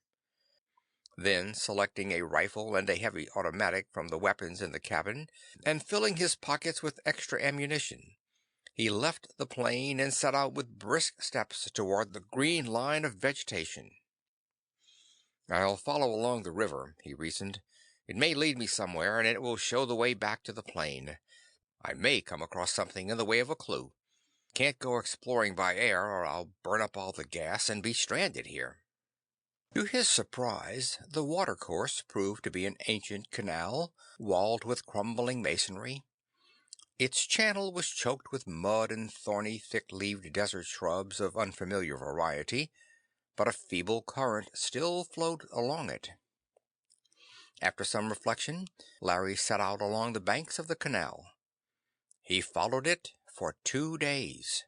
Then, selecting a rifle and a heavy automatic from the weapons in the cabin, and filling his pockets with extra ammunition, he left the plane and set out with brisk steps toward the green line of vegetation. "I'll follow along the river," he reasoned. "It may lead me somewhere, and it will show the way back to the plane. I may come across something in the way of a clue. Can't go exploring by air, or I'll burn up all the gas and be stranded here." To his surprise, the watercourse proved to be an ancient canal, walled with crumbling masonry. Its channel was choked with mud and thorny, thick-leaved desert shrubs of unfamiliar variety, but a feeble current still flowed along it. After some reflection, Larry set out along the banks of the canal. He followed it for 2 days.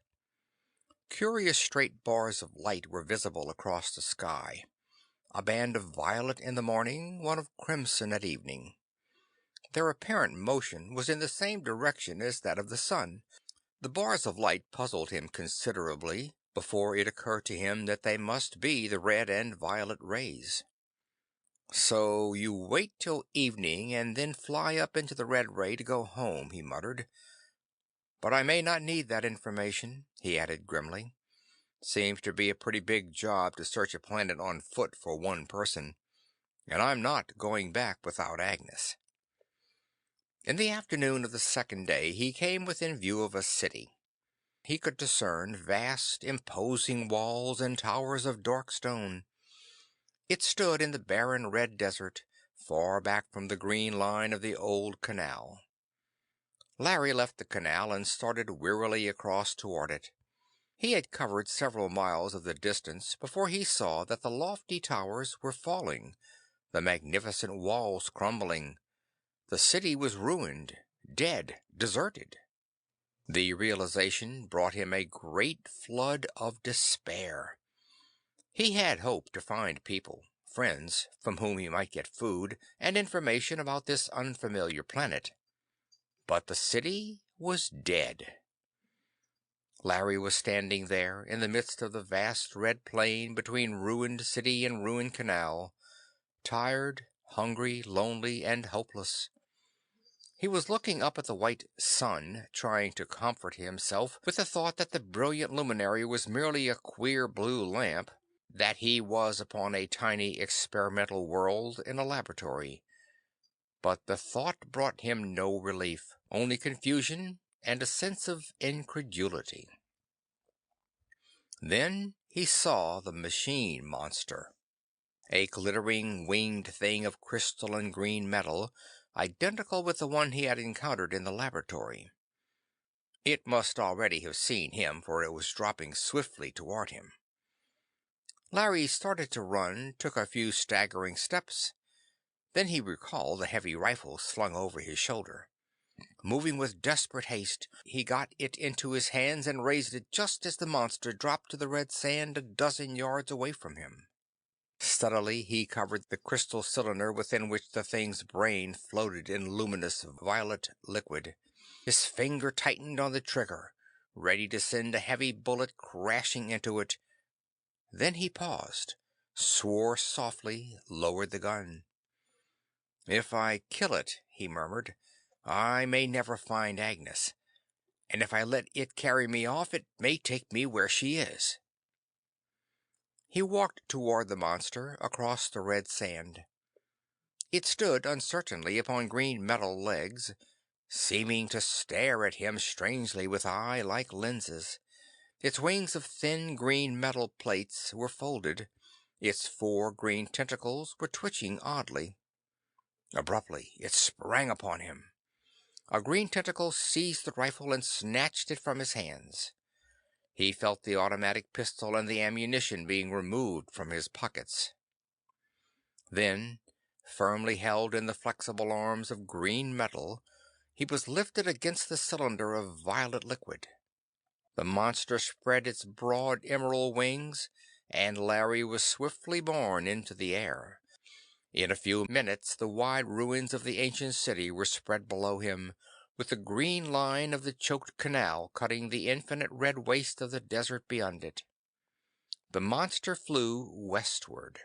Curious straight bars of light were visible across the sky, a band of violet in the morning, one of crimson at evening. Their apparent motion was in the same direction as that of the sun. The bars of light puzzled him considerably before it occurred to him that they must be the red and violet rays. "So you wait till evening and then fly up into the red ray to go home," he muttered. "But I may not need that information," he added grimly. "Seems to be a pretty big job to search a planet on foot for one person, and I'm not going back without Agnes." In the afternoon of the second day he came within view of a city. He could discern vast, imposing walls and towers of dark stone. It stood in the barren red desert, far back from the green line of the old canal. Larry left the canal and started wearily across toward it. He had covered several miles of the distance before he saw that the lofty towers were falling, the magnificent walls crumbling. The city was ruined, dead, deserted. The realization brought him a great flood of despair. He had hoped to find people, friends, from whom he might get food and information about this unfamiliar planet. But the city was dead. Larry was standing there in the midst of the vast red plain between ruined city and ruined canal, tired, hungry, lonely, and hopeless. He was looking up at the white sun, trying to comfort himself with the thought that the brilliant luminary was merely a queer blue lamp, that he was upon a tiny experimental world in a laboratory. But the thought brought him no relief, only confusion and a sense of incredulity. Then he saw the machine monster, a glittering winged thing of crystalline green metal, identical with the one he had encountered in the laboratory. It must already have seen him, for it was dropping swiftly toward him. Larry started to run, took a few staggering steps. Then he recalled the heavy rifle slung over his shoulder. Moving with desperate haste, he got it into his hands and raised it just as the monster dropped to the red sand a dozen yards away from him. Steadily he covered the crystal cylinder within which the thing's brain floated in luminous violet liquid. His finger tightened on the trigger, ready to send a heavy bullet crashing into it. Then he paused, swore softly, lowered the gun. "If I kill it," he murmured, "I may never find Agnes. And if I let it carry me off, it may take me where she is." He walked toward the monster, across the red sand. It stood uncertainly upon green metal legs, seeming to stare at him strangely with eye-like lenses. Its wings of thin green metal plates were folded. Its 4 green tentacles were twitching oddly. Abruptly, it sprang upon him. A green tentacle seized the rifle and snatched it from his hands. He felt the automatic pistol and the ammunition being removed from his pockets. Then, firmly held in the flexible arms of green metal, he was lifted against the cylinder of violet liquid. The monster spread its broad emerald wings, and Larry was swiftly borne into the air. In a few minutes the wide ruins of the ancient city were spread below him, with the green line of the choked canal cutting the infinite red waste of the desert beyond it. The monster flew westward.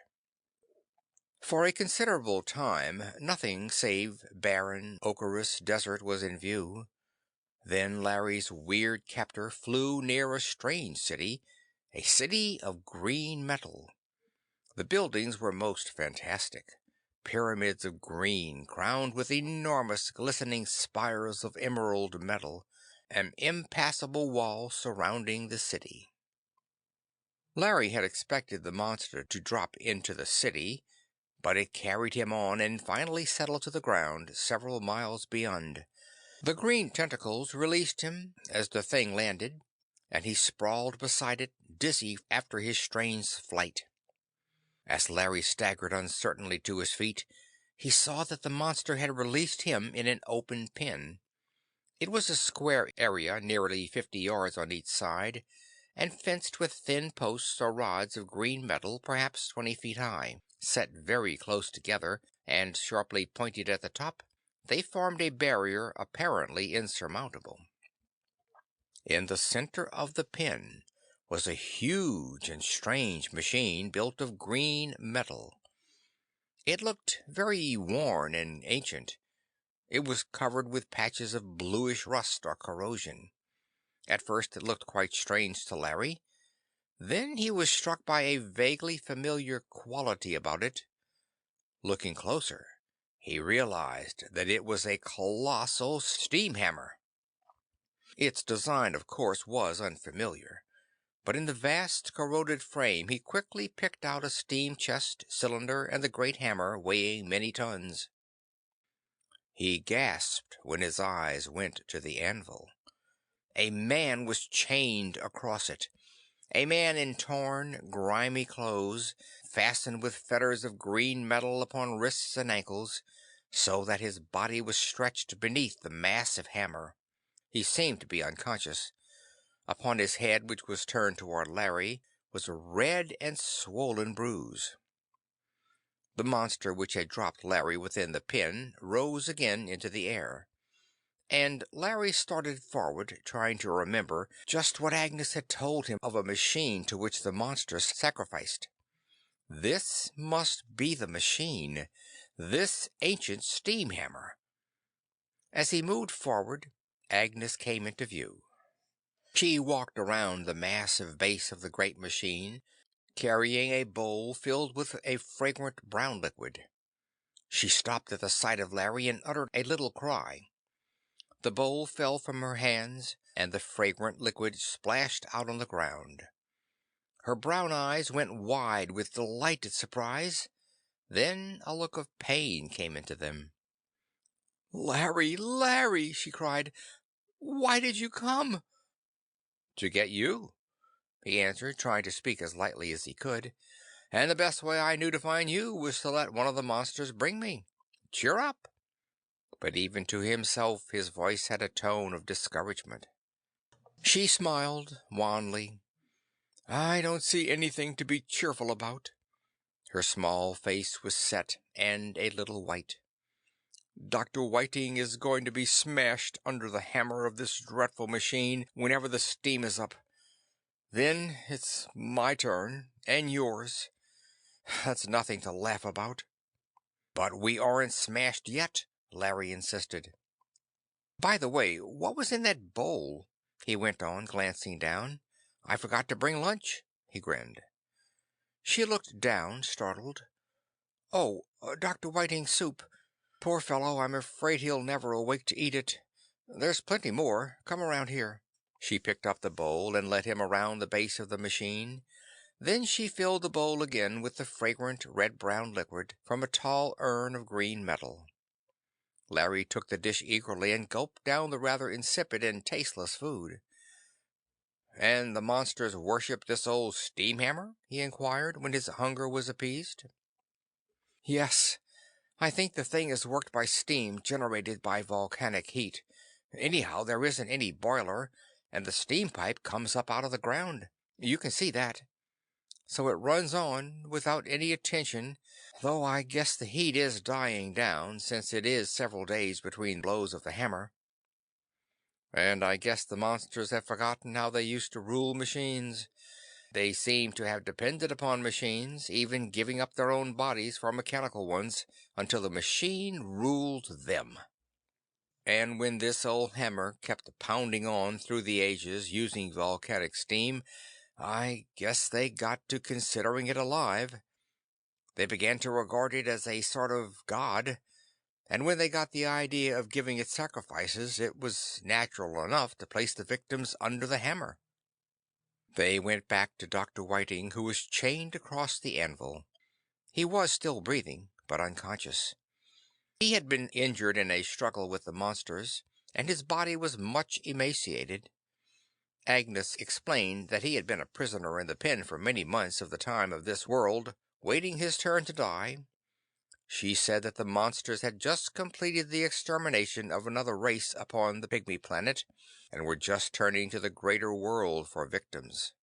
For a considerable time nothing save barren, ochreous desert was in view. Then Larry's weird captor flew near a strange city, a city of green metal. The buildings were most fantastic. Pyramids of green, crowned with enormous glistening spires of emerald metal, an impassable wall surrounding the city. Larry had expected the monster to drop into the city, but it carried him on and finally settled to the ground several miles beyond. The green tentacles released him as the thing landed, and he sprawled beside it, dizzy after his strange flight. As Larry staggered uncertainly to his feet, he saw that the monster had released him in an open pen. It was a square area, nearly 50 yards on each side, and fenced with thin posts or rods of green metal, perhaps 20 feet high. Set very close together, and sharply pointed at the top, they formed a barrier apparently insurmountable. In the center of the pen was a huge and strange machine built of green metal. It looked very worn and ancient. It was covered with patches of bluish rust or corrosion. At first it looked quite strange to Larry. Then he was struck by a vaguely familiar quality about it. Looking closer, he realized that it was a colossal steam hammer. Its design, of course, was unfamiliar, but in the vast corroded frame he quickly picked out a steam chest, cylinder, and the great hammer weighing many tons. He gasped when his eyes went to the anvil. A man was chained across it. A man in torn, grimy clothes, fastened with fetters of green metal upon wrists and ankles, so that his body was stretched beneath the massive hammer. He seemed to be unconscious. Upon his head, which was turned toward Larry, was a red and swollen bruise. The monster which had dropped Larry within the pen rose again into the air, and Larry started forward, trying to remember just what Agnes had told him of a machine to which the monster sacrificed. This must be the machine, this ancient steam hammer. As he moved forward, Agnes came into view. She walked around the massive base of the great machine, carrying a bowl filled with a fragrant brown liquid. She stopped at the sight of Larry and uttered a little cry. The bowl fell from her hands, and the fragrant liquid splashed out on the ground. Her brown eyes went wide with delighted surprise. Then a look of pain came into them. "Larry, Larry!" she cried. "Why did you come?" "To get you," he answered, trying to speak as lightly as he could. "And the best way I knew to find you was to let one of the monsters bring me. Cheer up!" But even to himself his voice had a tone of discouragement. She smiled wanly. "I don't see anything to be cheerful about." Her small face was set and a little white. "Dr. Whiting is going to be smashed under the hammer of this dreadful machine whenever the steam is up. Then it's my turn, and yours. That's nothing to laugh about." "But we aren't smashed yet," Larry insisted. "By the way, what was in that bowl?" he went on, glancing down. "I forgot to bring lunch." He grinned. She looked down, startled. "Oh, Dr. Whiting's soup. Poor fellow, I'm afraid he'll never awake to eat it. There's plenty more. Come around here." She picked up the bowl and led him around the base of the machine. Then she filled the bowl again with the fragrant red-brown liquid from a tall urn of green metal. Larry took the dish eagerly and gulped down the rather insipid and tasteless food. "And the monsters worship this old steam hammer?" he inquired, when his hunger was appeased. "Yes. I think the thing is worked by steam generated by volcanic heat. Anyhow, there isn't any boiler, and the steam pipe comes up out of the ground. You can see that. So it runs on without any attention, though I guess the heat is dying down, since it is several days between blows of the hammer. And I guess the monsters have forgotten how they used to rule machines. They seem to have depended upon machines, even giving up their own bodies for mechanical ones, until the machine ruled them. And when this old hammer kept pounding on through the ages using volcanic steam, I guess they got to considering it alive. They began to regard it as a sort of god, and when they got the idea of giving it sacrifices, it was natural enough to place the victims under the hammer. They went back to Dr. Whiting, who was chained across the anvil. He was still breathing, but unconscious. He had been injured in a struggle with the monsters, and his body was much emaciated. Agnes explained that he had been a prisoner in the pen for many months of the time of this world, waiting his turn to die. She said that the monsters had just completed the extermination of another race upon the Pygmy Planet, and were just turning to the greater world for victims.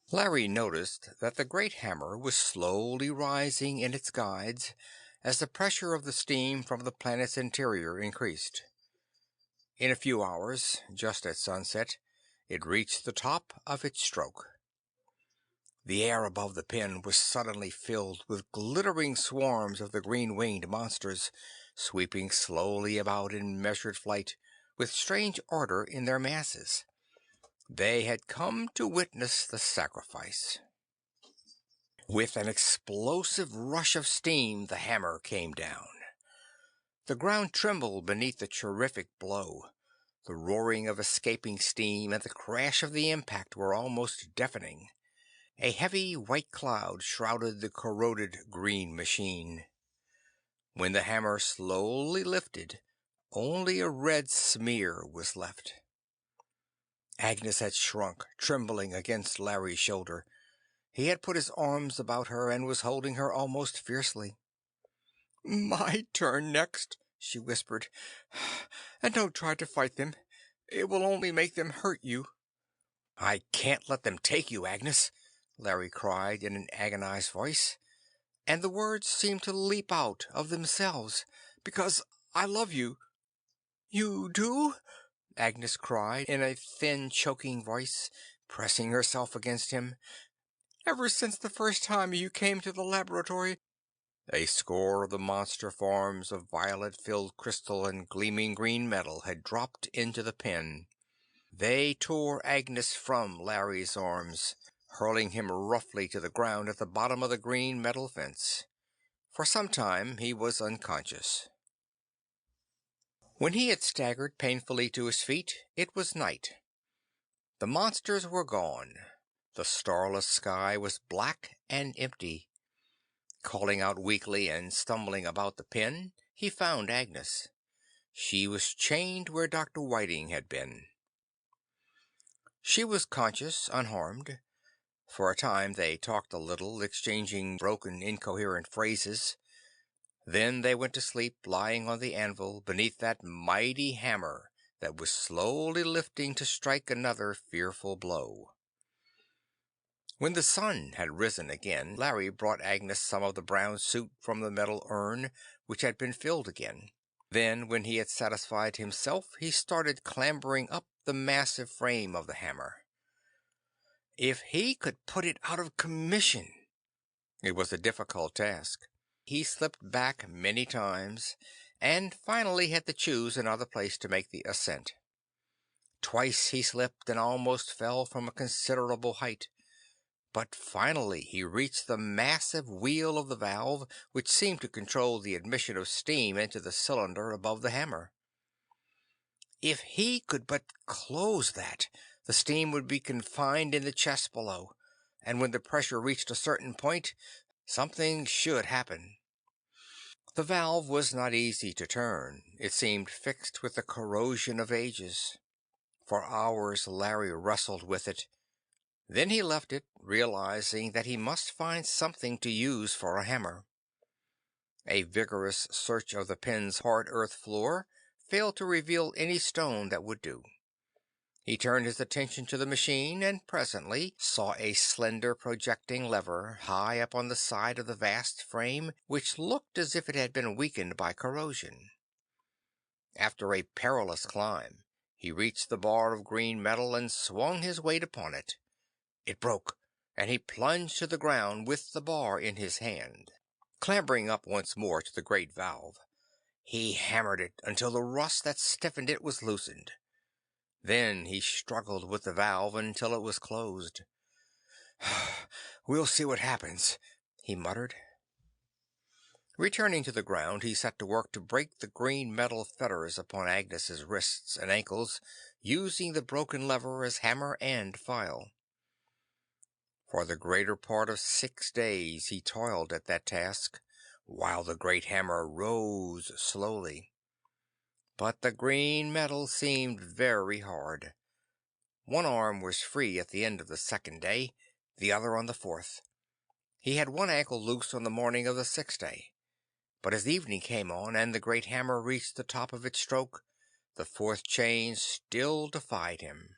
Larry noticed that the great hammer was slowly rising in its guides as the pressure of the steam from the planet's interior increased. In a few hours, just at sunset, it reached the top of its stroke. The air above the pen was suddenly filled with glittering swarms of the green-winged monsters, sweeping slowly about in measured flight, with strange order in their masses. They had come to witness the sacrifice. With an explosive rush of steam, the hammer came down. The ground trembled beneath the terrific blow. The roaring of escaping steam and the crash of the impact were almost deafening. A heavy white cloud shrouded the corroded green machine. When the hammer slowly lifted, only a red smear was left. Agnes had shrunk, trembling against Larry's shoulder. He had put his arms about her and was holding her almost fiercely. "My turn next," she whispered. "And don't try to fight them. It will only make them hurt you." "I can't let them take you, Agnes," Larry cried in an agonized voice, and the words seemed to leap out of themselves. "Because I love you." "You do?" Agnes cried in a thin, choking voice, pressing herself against him. "Ever since the first time you came to the laboratory, A score of the monster forms of violet-filled crystal and gleaming green metal had dropped into the pen. They tore Agnes from Larry's arms, hurling him roughly to the ground at the bottom of the green metal fence. For some time he was unconscious. When he had staggered painfully to his feet, it was night. The monsters were gone. The starless sky was black and empty. Calling out weakly and stumbling about the pen, he found Agnes. She was chained where Dr. Whiting had been. She was conscious, unharmed. For a time they talked a little, exchanging broken, incoherent phrases. Then they went to sleep, lying on the anvil beneath that mighty hammer that was slowly lifting to strike another fearful blow. When the sun had risen again, Larry brought Agnes some of the brown soup from the metal urn, which had been filled again. Then, when he had satisfied himself, he started clambering up the massive frame of the hammer. If he could put it out of commission! It was a difficult task. He slipped back many times, and finally had to choose another place to make the ascent. Twice he slipped and almost fell from a considerable height. But finally he reached the massive wheel of the valve, which seemed to control the admission of steam into the cylinder above the hammer. If he could but close that, the steam would be confined in the chest below, and when the pressure reached a certain point, something should happen. The valve was not easy to turn. It seemed fixed with the corrosion of ages. For hours Larry wrestled with it. Then he left it, realizing that he must find something to use for a hammer. A vigorous search of the pen's hard earth floor failed to reveal any stone that would do. He turned his attention to the machine, and presently saw a slender projecting lever high up on the side of the vast frame, which looked as if it had been weakened by corrosion. After a perilous climb, he reached the bar of green metal and swung his weight upon it. It broke, and he plunged to the ground with the bar in his hand. Clambering up once more to the great valve, he hammered it until the rust that stiffened it was loosened. Then he struggled with the valve until it was closed. "We'll see what happens," he muttered. Returning to the ground, he set to work to break the green metal fetters upon Agnes's wrists and ankles, using the broken lever as hammer and file. For the greater part of 6 days he toiled at that task, while the great hammer rose slowly. But the green metal seemed very hard. One arm was free at the end of the 2nd day, the other on the 4th. He had one ankle loose on the morning of the 6th day. But as evening came on, and the great hammer reached the top of its stroke, the 4th chain still defied him.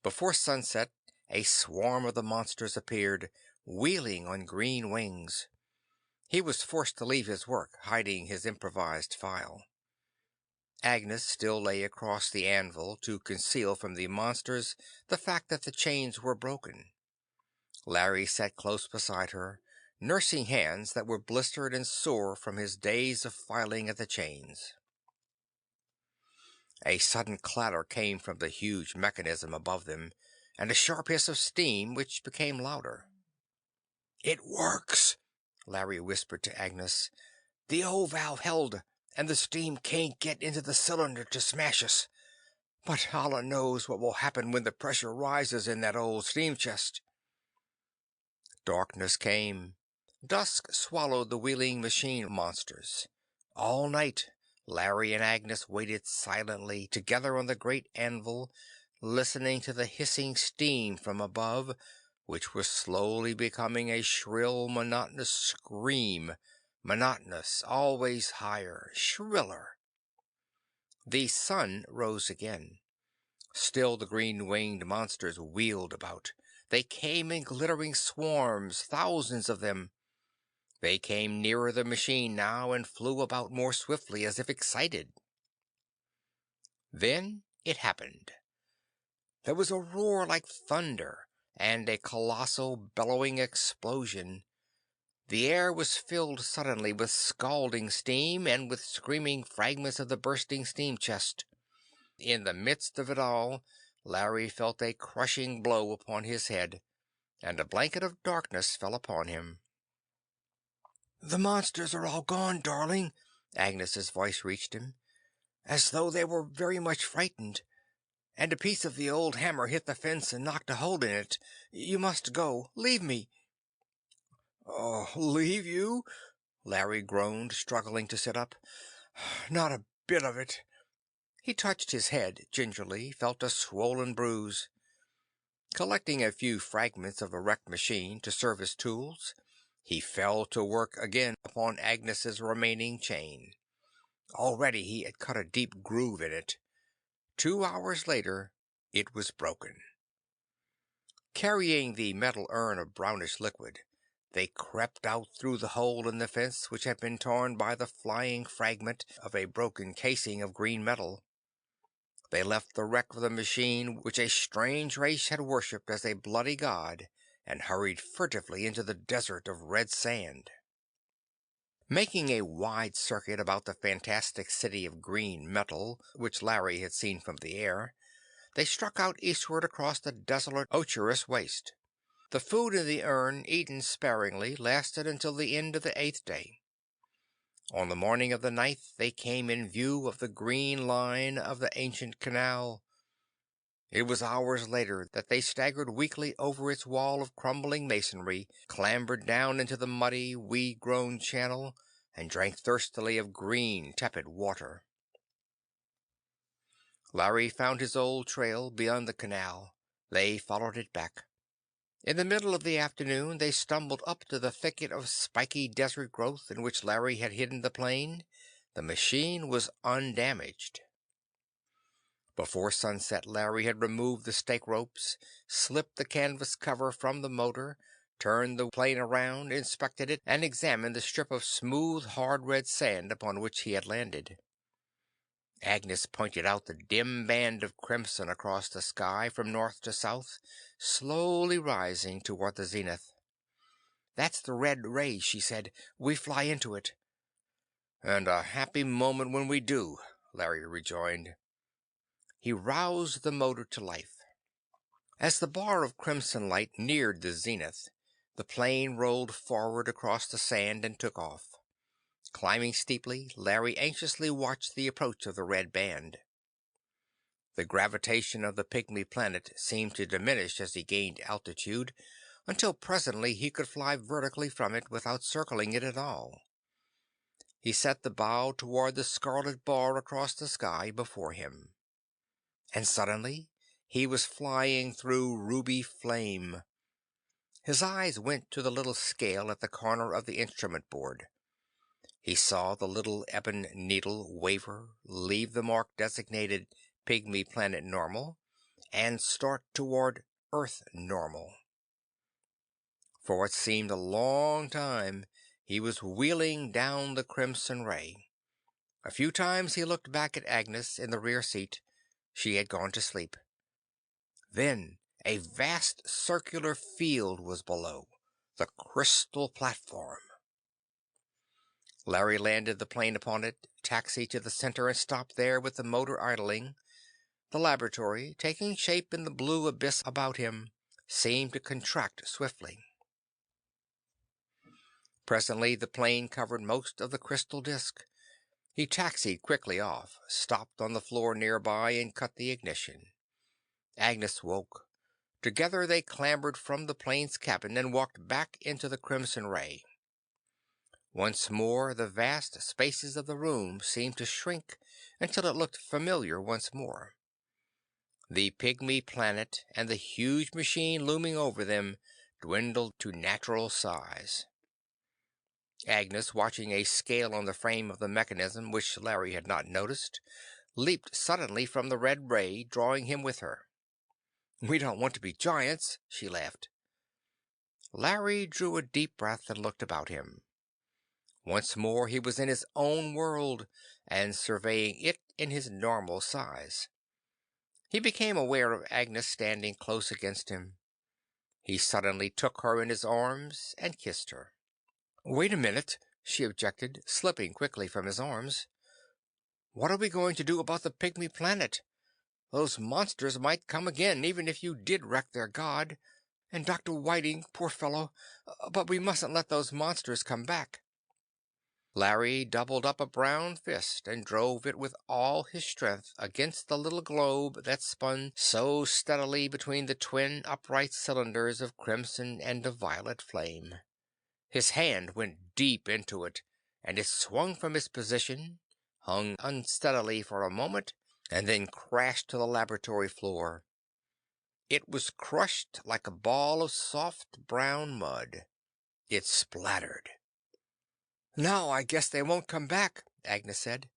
Before sunset, a swarm of the monsters appeared, wheeling on green wings. He was forced to leave his work, hiding his improvised file. Agnes still lay across the anvil to conceal from the monsters the fact that the chains were broken. Larry sat close beside her, nursing hands that were blistered and sore from his days of filing at the chains. A sudden clatter came from the huge mechanism above them, and a sharp hiss of steam which became louder. "It works," Larry whispered to Agnes. "The old valve held, and the steam can't get into the cylinder to smash us. But Allah knows what will happen when the pressure rises in that old steam chest." Darkness came. Dusk swallowed the wheeling machine monsters. All night Larry and Agnes waited silently together on the great anvil, listening to the hissing steam from above, which was slowly becoming a shrill, monotonous scream, monotonous, always higher, shriller. The sun rose again. Still the green-winged monsters wheeled about. They came in glittering swarms, thousands of them. They came nearer the machine now and flew about more swiftly, as if excited. Then it happened. There was a roar like thunder, and a colossal bellowing explosion. The air was filled suddenly with scalding steam and with screaming fragments of the bursting steam chest. In the midst of it all, Larry felt a crushing blow upon his head, and a blanket of darkness fell upon him. "The monsters are all gone, darling," Agnes's voice reached him, "as though they were very much frightened. And a piece of the old hammer hit the fence and knocked a hole in it. You must go. Leave me." "Oh, leave you?" Larry groaned, struggling to sit up. "Not a bit of it." He touched his head gingerly, felt a swollen bruise. Collecting a few fragments of the wrecked machine to serve as tools, he fell to work again upon Agnes's remaining chain. Already he had cut a deep groove in it. 2 hours later, it was broken. Carrying the metal urn of brownish liquid, they crept out through the hole in the fence which had been torn by the flying fragment of a broken casing of green metal. They left the wreck of the machine which a strange race had worshipped as a bloody god, and hurried furtively into the desert of red sand. Making a wide circuit about the fantastic city of green metal which Larry had seen from the air, they struck out eastward across the desolate ochreous waste. The food in the urn, eaten sparingly, lasted until the end of the 8th day. On the morning of the 9th they came in view of the green line of the ancient canal. It was hours later that they staggered weakly over its wall of crumbling masonry, clambered down into the muddy, weed-grown channel, and drank thirstily of green, tepid water. Larry found his old trail beyond the canal. They followed it back. In the middle of the afternoon they stumbled up to the thicket of spiky desert growth in which Larry had hidden the plane. The machine was undamaged. Before sunset Larry had removed the stake ropes, slipped the canvas cover from the motor, turned the plane around, inspected it, and examined the strip of smooth, hard red sand upon which he had landed. Agnes pointed out the dim band of crimson across the sky from north to south, slowly rising toward the zenith. "That's the red ray," she said. "We fly into it." "And a happy moment when we do," Larry rejoined. He roused the motor to life. As the bar of crimson light neared the zenith, the plane rolled forward across the sand and took off. Climbing steeply, Larry anxiously watched the approach of the red band. The gravitation of the Pygmy Planet seemed to diminish as he gained altitude, until presently he could fly vertically from it without circling it at all. He set the bow toward the scarlet bar across the sky before him. And suddenly he was flying through ruby flame. His eyes went to the little scale at the corner of the instrument board. He saw the little ebon needle waver, leave the mark designated Pygmy Planet Normal, and start toward Earth Normal. For what seemed a long time, he was wheeling down the crimson ray. A few times he looked back at Agnes in the rear seat. She had gone to sleep. Then a vast circular field was below, the crystal platform. Larry landed the plane upon it, taxied to the center and stopped there with the motor idling. The laboratory, taking shape in the blue abyss about him, seemed to contract swiftly. Presently the plane covered most of the crystal disk. He taxied quickly off, stopped on the floor nearby and cut the ignition. Agnes woke. Together they clambered from the plane's cabin and walked back into the crimson ray. Once more the vast spaces of the room seemed to shrink until it looked familiar once more. The Pygmy Planet and the huge machine looming over them dwindled to natural size. Agnes, watching a scale on the frame of the mechanism which Larry had not noticed, leaped suddenly from the red ray, drawing him with her. "We don't want to be giants," she laughed. Larry drew a deep breath and looked about him. Once more he was in his own world, and surveying it in his normal size. He became aware of Agnes standing close against him. He suddenly took her in his arms and kissed her. Wait a minute, she objected, slipping quickly from his arms. What are we going to do about the Pygmy Planet? Those monsters might come again, even if you did wreck their god. And Dr. Whiting, poor fellow, but we mustn't let those monsters come back. Larry doubled up a brown fist and drove it with all his strength against the little globe that spun so steadily between the twin upright cylinders of crimson and of violet flame. His hand went deep into it, and it swung from its position, hung unsteadily for a moment, and then crashed to the laboratory floor. It was crushed like a ball of soft brown mud. It splattered. "Now I guess they won't come back," Agnes said.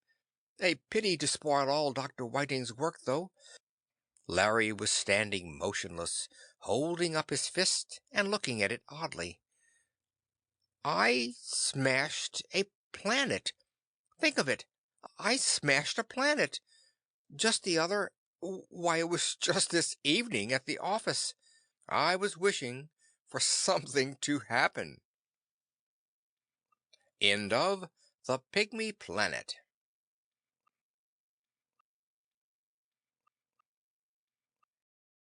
"A pity to spoil all Dr. Whiting's work, though." Larry was standing motionless, holding up his fist and looking at it oddly. "I smashed a planet. Think of it! I smashed a planet. Just the other... Why, it was just this evening at the office. I was wishing for something to happen. End of The Pygmy Planet